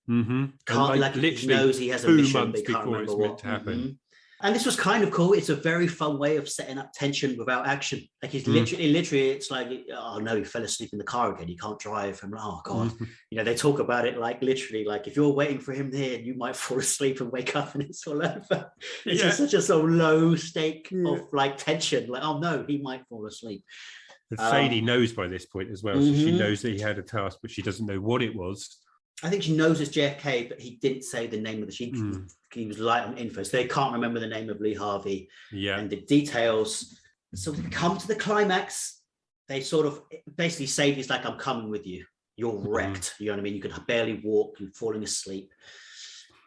And Can't like he literally knows he has a 2 mission, months but he can't before remember it's meant what. to happen. And this was kind of cool. It's a very fun way of setting up tension without action. Like he's literally, it's like, oh no, he fell asleep in the car again. He can't drive. I'm like, oh God. They talk about it like literally, like if you're waiting for him there, you might fall asleep and wake up and it's all over. It's just such a sort of low stake of like tension. Like, oh no, he might fall asleep. But Sadie knows by this point as well. So she knows that he had a task, but she doesn't know what it was. I think she knows it's JFK, but he didn't say the name of the sheep. He was light on info, so they can't remember the name of Lee Harvey and the details. So we come to the climax. They sort of basically say he's like, I'm coming with you. You're wrecked. You know what I mean? You can barely walk. You're falling asleep.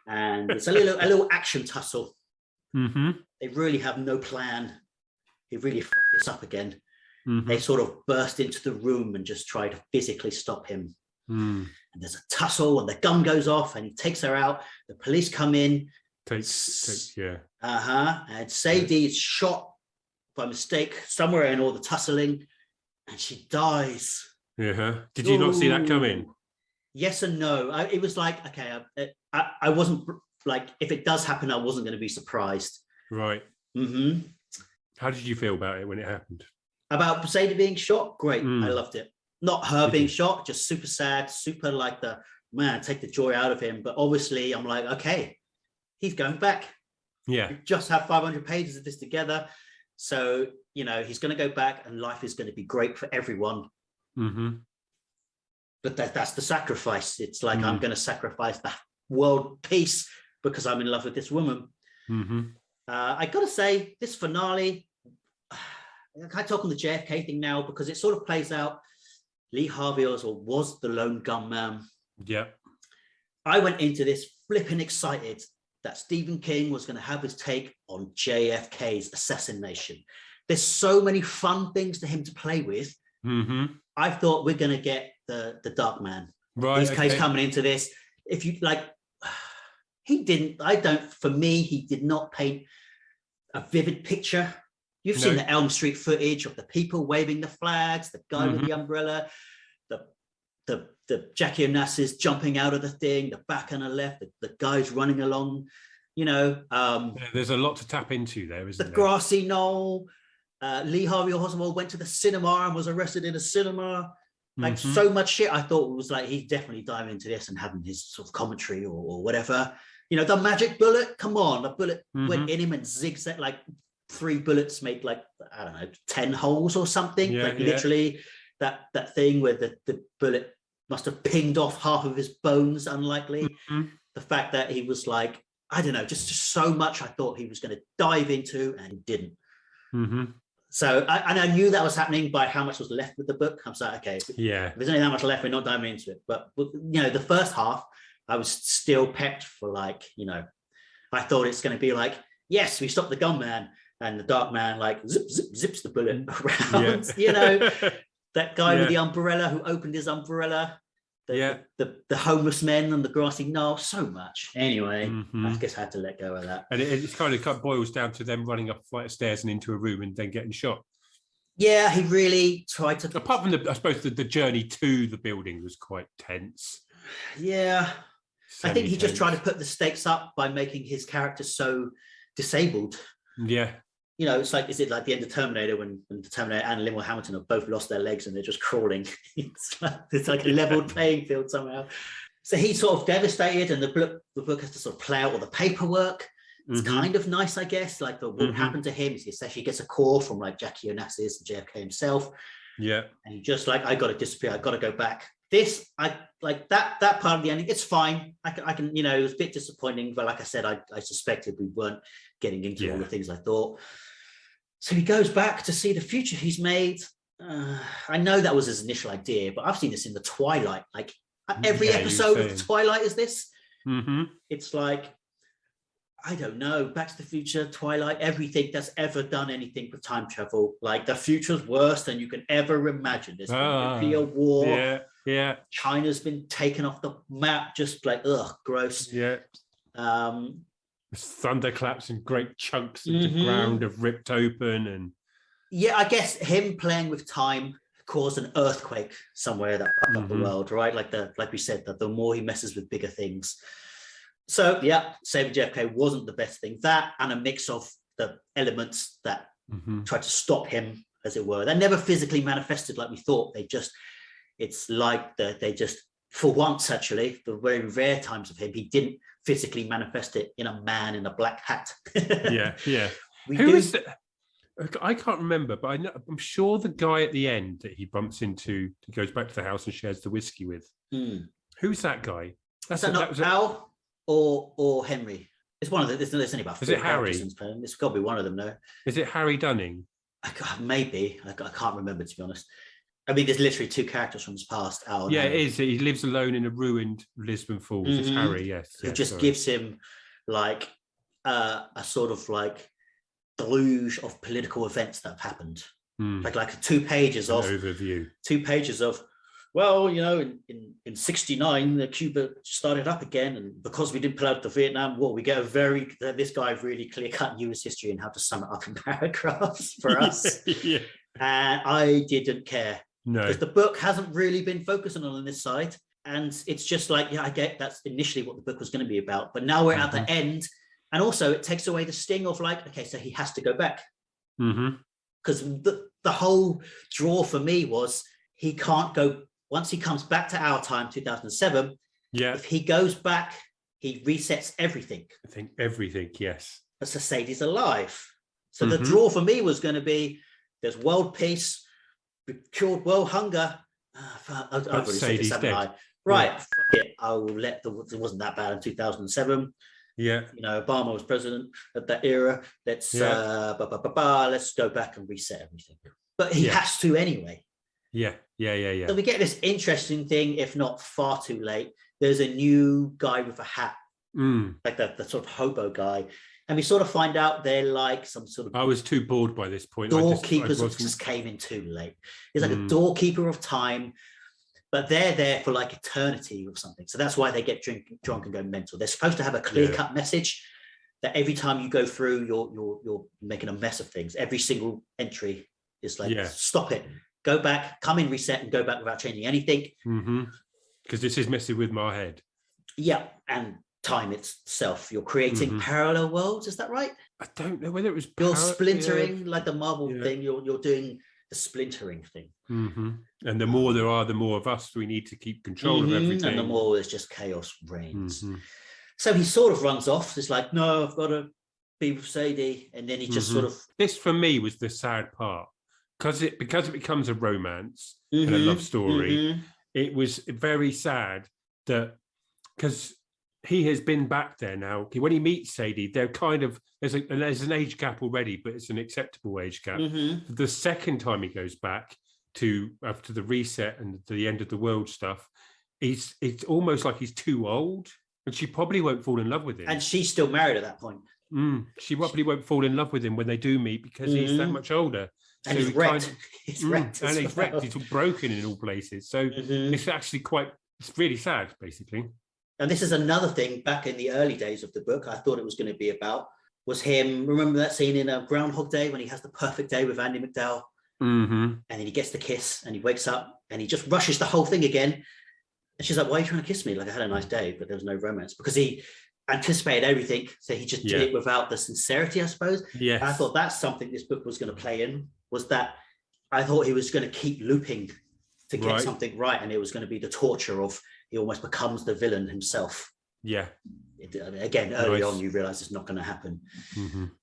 And it's a little action tussle. They really have no plan. They really fucked this up again. They sort of burst into the room and just try to physically stop him. And there's a tussle and the gun goes off and he takes her out. The police come in. And Sadie is shot by mistake somewhere in all the tussling and she dies. Did you not see that coming? Yes and no. It was like, okay, I wasn't like, if it does happen, I wasn't going to be surprised. Right. How did you feel about it when it happened? About Sadie being shot? Great. I loved it. Not her being shot, just super sad, super like the, man, take the joy out of him. But obviously I'm like, okay, he's going back. We just have 500 pages of this together. So, he's going to go back and life is going to be great for everyone. But that's the sacrifice. It's like, I'm going to sacrifice the world peace because I'm in love with this woman. I got to say, this finale, I talk on the JFK thing now because it sort of plays out. Lee Harvey Oswald was the lone gunman. I went into this flipping excited that Stephen King was going to have his take on JFK's assassination. There's so many fun things for him to play with. I thought we're going to get the Dark Man. He's coming into this. If you like, he did not paint a vivid picture. You've seen the Elm Street footage of the people waving the flags, the guy with the umbrella, the Jackie Onassis jumping out of the thing, the back on the left, the guys running along, there's a lot to tap into there, isn't there? The grassy knoll. Lee Harvey Oswald went to the cinema and was arrested in a cinema. Like so much shit. I thought it was like he's definitely diving into this and having his sort of commentary or whatever. The magic bullet. Come on, the bullet went in him and zigzag like 3 bullets made like, I don't know, 10 holes or something. Literally that thing where the bullet must have pinged off half of his bones. Unlikely. The fact that he was like, I don't know, just so much I thought he was going to dive into and he didn't. So I knew that was happening by how much was left with the book. I'm like, okay, if there's only that much left, we're not diving into it. But the first half, I was still pepped for like, I thought it's going to be like, yes, we stopped the gunman, and the Dark Man like zips the bullet around. That guy with the umbrella who opened his umbrella. The homeless men on the grassy knoll, so much. Anyway, I guess I had to let go of that. And it kind of boils down to them running up a flight of stairs and into a room and then getting shot. Yeah, he really tried to. Apart from I suppose the journey to the building was quite tense. Yeah, I think he just tried to put the stakes up by making his character so disabled. Yeah. It's like, is it like the end of Terminator when the Terminator and Linwell Hamilton have both lost their legs and they're just crawling? It's like a leveled playing field somehow. So he's sort of devastated, and the book has to sort of play out all the paperwork. It's kind of nice, I guess. Like what happened to him is he essentially gets a call from like Jackie Onassis and JFK himself. Yeah. And he just like, I got to disappear. I got to go back. This, I like that part of the ending. It's fine. I can, it was a bit disappointing, but like I said, I suspected we weren't getting into all the things I thought. So he goes back to see the future he's made. I know that was his initial idea, but I've seen this in the Twilight. Like every episode of Twilight is this. It's like, I don't know, Back to the Future, Twilight, everything that's ever done anything with time travel. Like the future's worse than you can ever imagine. There's been nuclear war. Yeah. China's been taken off the map, just like, gross. Yeah. Thunderclaps and great chunks of the ground have ripped open, and I guess him playing with time caused an earthquake somewhere that fucked up the world, right? Like we said, that the more he messes with bigger things. So yeah, saving JFK wasn't the best thing. That and a mix of the elements that tried to stop him, as it were. They never physically manifested like we thought. It's like they just, for once actually, the very rare times of him, he didn't physically manifest it in a man in a black hat. Yeah. I can't remember, but I'm sure the guy at the end that he bumps into, he goes back to the house and shares the whiskey with. Who's that guy? Is that not Al or Henry? It's one of the. There's only about 4 Is it Harry? It's got to be one of them, no? Is it Harry Dunning? Maybe. I can't remember, to be honest. I mean, there's literally 2 characters from his past, Al and Harry. It is. He lives alone in a ruined Lisbon Falls. It's Harry, yes. Who just gives him like a sort of like deluge of political events that have happened. Like 2 pages of overview. 2 pages of, well, in 69, Cuba started up again. And because we didn't pull out the Vietnam War, we get this guy really clear-cut US history and how to sum it up in paragraphs for us. And I didn't care. No. Because the book hasn't really been focusing on this side. And it's just like, I get that's initially what the book was going to be about. But now we're at the end. And also it takes away the sting of like, okay, so he has to go back. Because the whole draw for me was he can't go, once he comes back to our time, 2007, if he goes back, he resets everything. I think everything, yes. But Sadie's alive. So the draw for me was going to be, there's world peace, we cured world hunger. I've already said this, haven't I? Right, fuck it. I will let it wasn't that bad in 2007. Yeah. Obama was president at that era. Let's let's go back and reset everything. But he has to anyway. Yeah. So we get this interesting thing, if not far too late. There's a new guy with a hat, like the sort of hobo guy. And we sort of find out they're like some sort of... I was too bored by this point. Doorkeepers just came in too late. He's like a doorkeeper of time, but they're there for like eternity or something. So that's why they get drunk and go mental. They're supposed to have a clear-cut message that every time you go through, you're making a mess of things. Every single entry is like, stop it. Go back, come in, reset, and go back without changing anything. Because this is messing with my head. Yeah, and time itself. You're creating parallel worlds, is that right? I don't know whether it was... You're splintering, like the Marvel thing. You're doing the splintering thing. And the more there are, the more of us we need to keep control of everything. And the more there's just chaos reigns. So he sort of runs off. It's like, no, I've got to be with Sadie. And then he just sort of... This, for me, was the sad part. Because it becomes a romance and a love story, it was very sad that, because he has been back there now. When he meets Sadie, they're kind of, there's an age gap already, but it's an acceptable age gap. The second time he goes back to after the reset and the end of the world stuff, it's almost like he's too old, and she probably won't fall in love with him. And she's still married at that point. She probably won't fall in love with him when they do meet, because he's that much older. And he's wrecked. He's wrecked. And he's wrecked. He's all broken in all places. So it's actually it's really sad, basically. And this is another thing back in the early days of the book I thought it was going to be about, was him. Remember that scene in Groundhog Day when he has the perfect day with Andy McDowell? And then he gets the kiss and he wakes up and he just rushes the whole thing again. And she's like, why are you trying to kiss me? Like, I had a nice day, but there was no romance, because he anticipated everything. So he just did it without the sincerity, I suppose. Yes. I thought that's something this book was going to play in, was that I thought he was going to keep looping to get something right. And it was going to be the torture of, he almost becomes the villain himself. Yeah. Again, early on, you realize it's not going to happen.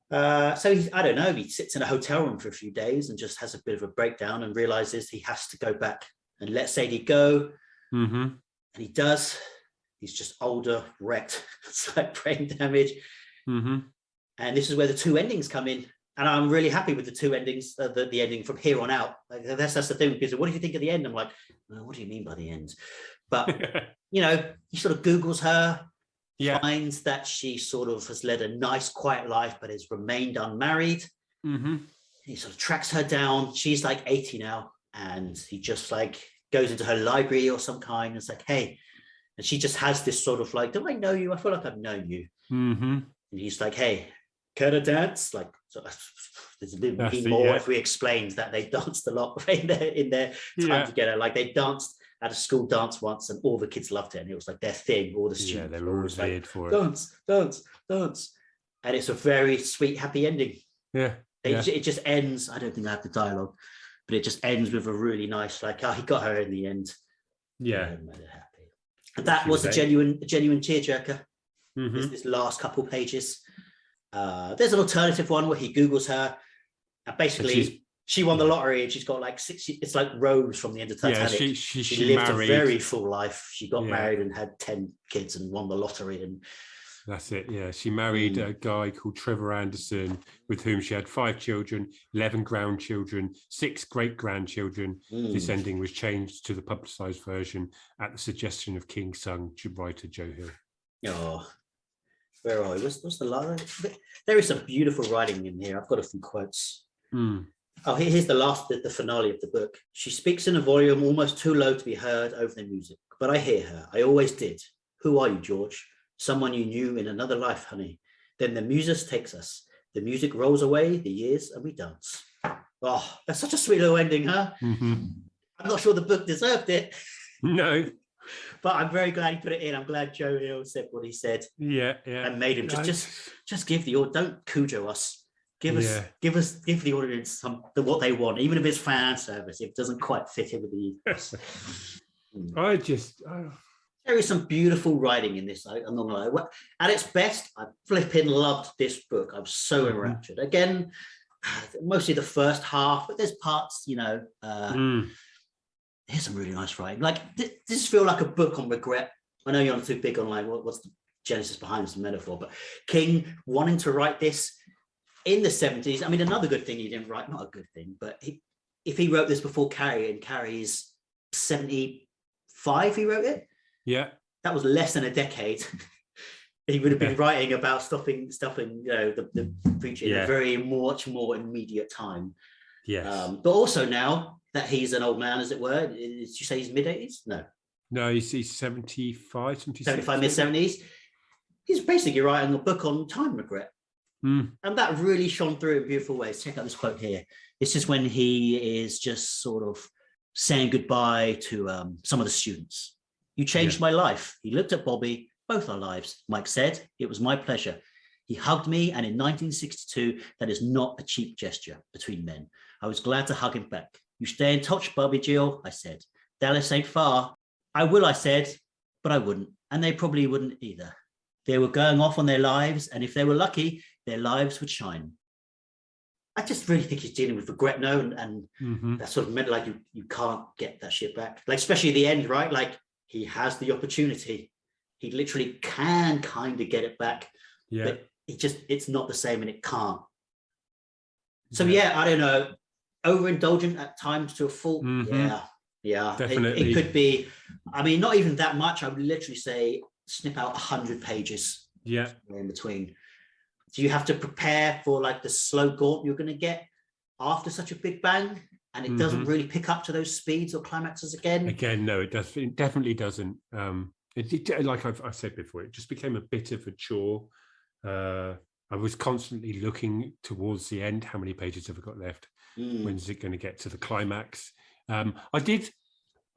So I don't know, he sits in a hotel room for a few days and just has a bit of a breakdown and realizes he has to go back and let Sadie go. And he does. He's just older, wrecked, it's like brain damage. And this is where the 2 endings come in. And I'm really happy with the 2 endings, the ending from here on out. Like, that's the thing, because what do you think of the end? I'm like, well, what do you mean by the end? But, he sort of Googles her, finds that she sort of has led a nice, quiet life, but has remained unmarried. He sort of tracks her down. She's like 80 now. And he just like goes into her library or some kind. And it's like, hey. And she just has this sort of like, do I know you? I feel like I've known you. And he's like, hey, can I dance? Like, so, there's a bit That's it, more yeah. if we explained that they danced a lot in their time Yeah. together. Like they danced at a school dance once, and all the kids loved it, and it was like their thing. All the students they were were always revered like, for it. dance, dance, dance, and it's a very sweet, happy ending. Yeah. Yeah. It just ends. I don't think I have the dialogue, but it just ends with a really nice, like, oh, he got her in the end. Yeah. And made her happy. And that She was was a genuine tearjerker. Mhm. This last couple pages. There's an alternative one where he Googles her, and basically she won the lottery, and she's got like 60. It's like Rose from the end of Titanic. Yeah, she lived married. a very full life. She got Yeah. married and had 10 kids and won the lottery. And That's it. Yeah, she married a guy called Trevor Anderson, with whom she had 5 children, 11 grandchildren, 6 great-grandchildren. This ending was changed to the publicised version at the suggestion of King Sung writer Joe Hill. Oh, where are we? What's the line? There is some beautiful writing in here. I've got a few quotes. Oh, here's the finale of the book. She speaks in a volume almost too low to be heard over the music, but I hear her. I always did. Who are you, George? Someone you knew in another life, honey. Then the muses takes us. The music rolls away, the years, and we dance. Oh, that's such a sweet little ending, huh? I'm not sure the book deserved it. No. But I'm very glad he put it in. I'm glad Joe Hill said what he said. Yeah. And made him just give don't Cujo us. Give the audience what they want, even if it's fan service. If it doesn't quite fit in with the ethos. There is some beautiful writing in this. I'm not gonna lie. At its best, I flipping loved this book. I'm so enraptured. Again, mostly the first half, but there's parts, here's some really nice writing. Like this feel like a book on regret. I know you're not too big on like what's the genesis behind this metaphor, but King wanting to write this in the 70s. I mean, another good thing he didn't write, not a good thing, but if he wrote this before Carrie, and Carrie's 75, he wrote it. Yeah. That was less than a decade. He would have been writing about stopping the preaching in a very much more immediate time. Yes. But also now that he's an old man, as it were, did you say he's mid-80s? No, he's 75, 75, mid-70s. He's basically writing a book on time regret. And that really shone through in beautiful ways. Check out this quote here. This is when he is just sort of saying goodbye to some of the students. You changed my life. He looked at Bobby, both our lives. Mike said, it was my pleasure. He hugged me, and in 1962, that is not a cheap gesture between men. I was glad to hug him back. You stay in touch, Bobby Jill, I said. Dallas ain't far. I will, I said, but I wouldn't, and they probably wouldn't either. They were going off on their lives, and if they were lucky, their lives would shine. I just really think he's dealing with regret now, and that sort of meant like you can't get that shit back. Like, especially at the end, right? Like, he has the opportunity. He literally can kind of get it back. Yeah. But it's not the same, and it can't. So I don't know. Overindulgent at times to a fault. Yeah. Definitely. It could be. I mean, not even that much. I would literally say snip out 100 pages. Yeah. In between. Do you have to prepare for like the slow gaunt you're going to get after such a big bang, and it doesn't really pick up to those speeds or climaxes again? No, it does. It definitely doesn't. Like I've said before, it just became a bit of a chore. I was constantly looking towards the end. How many pages have I got left? When's it going to get to the climax? I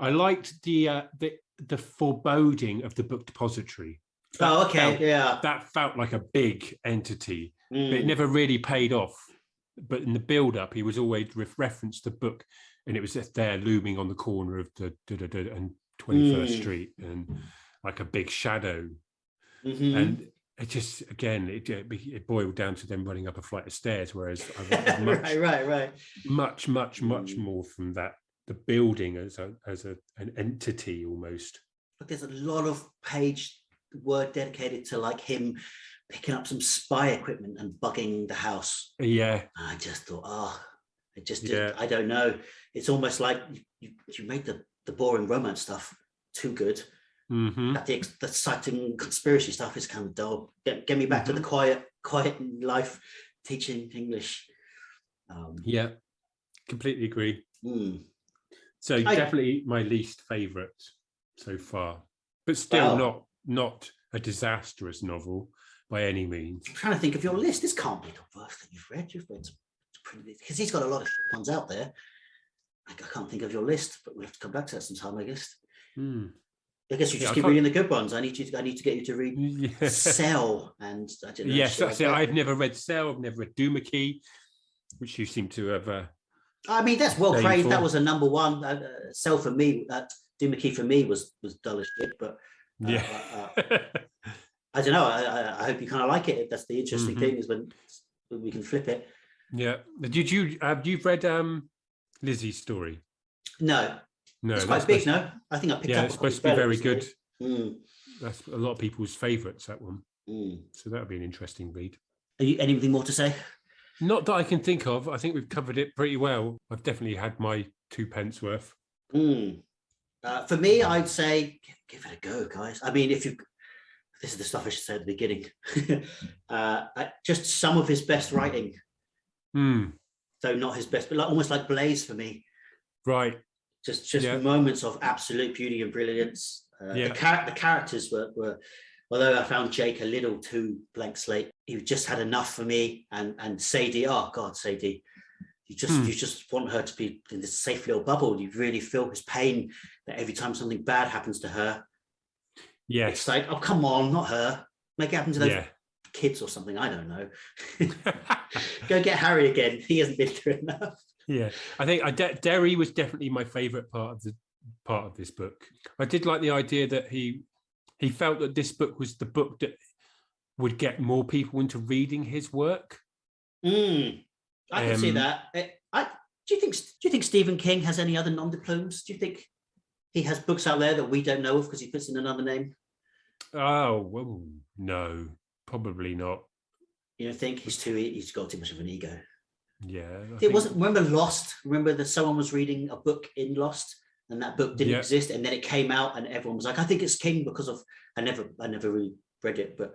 liked the foreboding of the book depository. That felt like a big entity, but it never really paid off. But in the build-up, he was always referenced the book, and it was just there looming on the corner of the and 21st Street, and like a big shadow. And it just, again, it boiled down to them running up a flight of stairs, whereas I wanted much more from that, the building as an entity almost. But there's a lot of page word dedicated to like him picking up some spy equipment and bugging the house. I just thought, I don't know. It's almost like you made the boring romance stuff too good. That the exciting conspiracy stuff is kind of dull. Get me back to the quiet life teaching English. Completely agree. So definitely my least favorite so far, but still not a disastrous novel. by any means. I'm trying to think of your list. This can't be the worst that you've read. You've read some because he's got a lot of ones out there. I can't think of your list, but we'll have to come back to that sometime, I guess. I guess you just keep reading the good ones. I need to get you to read Cell and I don't know. Yes, that's it. I've never read Cell. I've never read Doomakey, which you seem to have. I mean, that's well praised. That was a number one. Cell for me, Doomakey for me was dull as shit, but I don't know. I hope you kind of like it. That's the interesting thing is when we can flip it. Yeah. Did you have you read Lizzie's story? No, it's quite big. No, I think I picked up. Yeah, it's supposed to be very good. That's a lot of people's favourites. That one. So that would be an interesting read. Anything more to say? Not that I can think of. I think we've covered it pretty well. I've definitely had my 2 pence worth. For me, I'd say give it a go, guys. I mean, this is the stuff I should say at the beginning. Just some of his best writing. Though not his best, but almost like Blaze for me. Right. Just moments of absolute beauty and brilliance. The characters were, although I found Jake a little too blank slate, he just had enough for me. And Sadie, oh God, Sadie, you just want her to be in this safe little bubble. You really feel his pain that every time something bad happens to her. Yes. It's like, oh, come on, not her. Make it happen to those kids or something. I don't know. Go get Harry again. He hasn't been through enough. Yeah, I think Derry was definitely my favourite part of this book. I did like the idea that he felt that this book was the book that would get more people into reading his work. I can see that. Do you think Stephen King has any other non-diplomas? Do you think he has books out there that we don't know of because he puts in another name? Oh, well, no, probably not. You don't think he's got too much of an ego? Yeah. Remember Lost? Remember that someone was reading a book in Lost and that book didn't exist, and then it came out and everyone was like, I think it's King because of I never really read it, but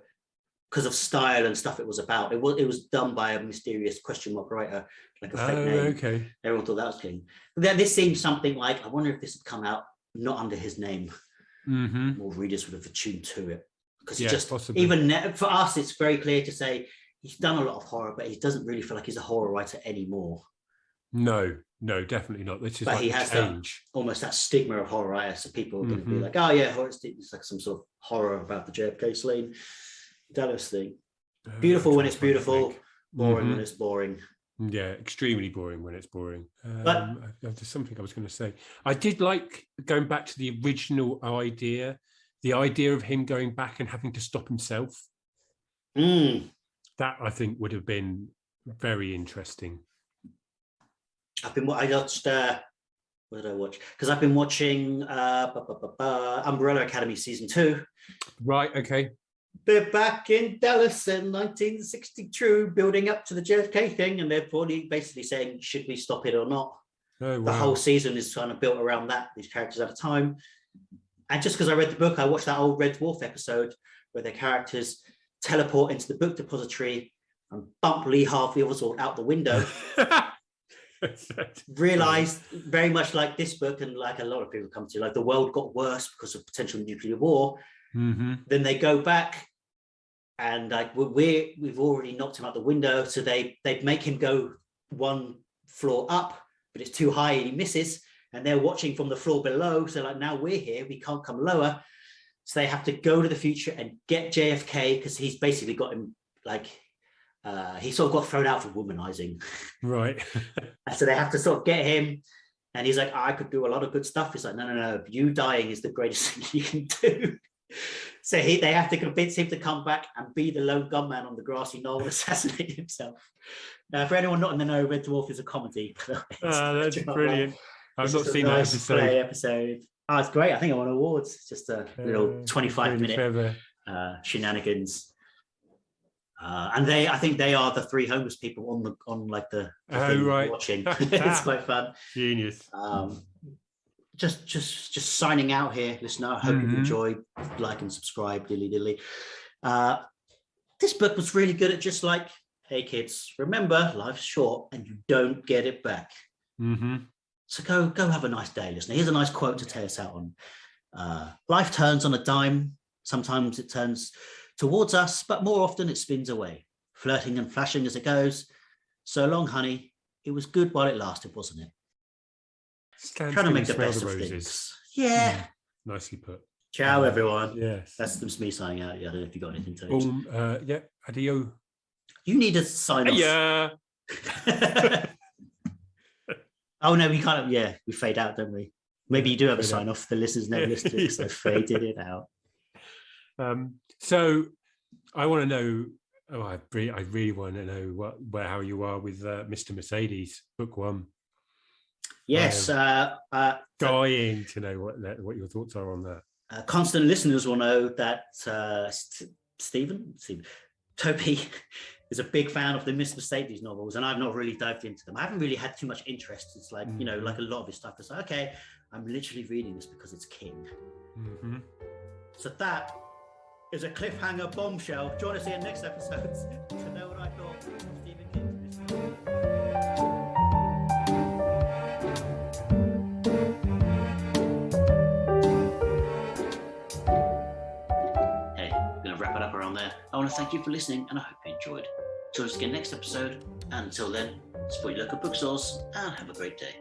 because of style and stuff it was about. It was done by a mysterious question mark writer, like a fake name. Okay. Everyone thought that was King. But then this seems something like, I wonder if this had come out not under his name. More readers would have attuned to it. Because possibly. Even for us, it's very clear to say he's done a lot of horror, but he doesn't really feel like he's a horror writer anymore. No, definitely not. This is he has almost that stigma of horror writer, so people are going to be like, oh yeah, horror, it's like some sort of horror about the JFK slaying Dallas thing. Beautiful when it's beautiful, boring when it's boring. Yeah, extremely boring when it's boring. But there's something I was going to say. I did like going back to the original idea, the idea of him going back and having to stop himself. That I think would have been very interesting. I watched. What did I watch? Because I've been watching Umbrella Academy season 2. Right. Okay. They're back in Dallas in 1962, building up to the JFK thing, and they're probably basically saying, should we stop it or not? Oh, wow. The whole season is kind of built around that, these characters at a time. And just because I read the book, I watched that old Red Dwarf episode where their characters teleport into the book depository and bump Lee Harvey Oswald out the window. Realized very much like this book, and like a lot of people come to, like the world got worse because of potential nuclear war. Then they go back and like we've already knocked him out the window, so they make him go one floor up, but it's too high and he misses, and they're watching from the floor below, so like now we're here, we can't come lower, so they have to go to the future and get JFK because he's basically got him like he sort of got thrown out for womanizing, right? So they have to sort of get him, and he's like, I could do a lot of good stuff. He's like, no, you dying is the greatest thing you can do. So they have to convince him to come back and be the lone gunman on the grassy knoll and assassinate himself. For anyone not in the know, Red Dwarf is a comedy. That's brilliant. I've not seen that episode. Oh, it's great. I think I won awards. It's just a little 25-minute shenanigans. And I think they are the 3 homeless people on like the right. Watching. It's quite fun. Genius. Just signing out here, listener. I hope you enjoy, like and subscribe, dilly. This book was really good at just like, hey kids, remember life's short and you don't get it back. So go have a nice day, listener. Here's a nice quote to take us out on. Life turns on a dime. Sometimes it turns towards us, but more often it spins away, flirting and flashing as it goes. So long, honey. It was good while it lasted, wasn't it? Stand Trying to still make and the smell best the of roses. things. Yeah. Nicely put. Ciao, everyone. Yes. That's me signing out. Yeah, I don't know if you got anything to Boom. Yeah. Adio. You need a sign off. Yeah. Oh no, we kind of we fade out, don't we? Maybe you do have a sign off. The listeners never listen to it because I faded it out. So I want to know. Oh, I really want to know how you are with Mr. Mercedes, book one. Yes, dying to know what your thoughts are on that. Constant listeners will know that Stephen, Toby is a big fan of the Mr. Mercedes novels, and I've not really dived into them. I haven't really had too much interest. It's like like a lot of his stuff. It's like, okay, I'm literally reading this because it's King. Mm-hmm. So that is a cliffhanger bombshell. Join us here next episode to know what I thought of Stephen King's Mr. Hey, I'm going to wrap it up around there. I want to thank you for listening, and I hope you enjoyed. Join us again next episode, and until then, support your local bookstores and have a great day.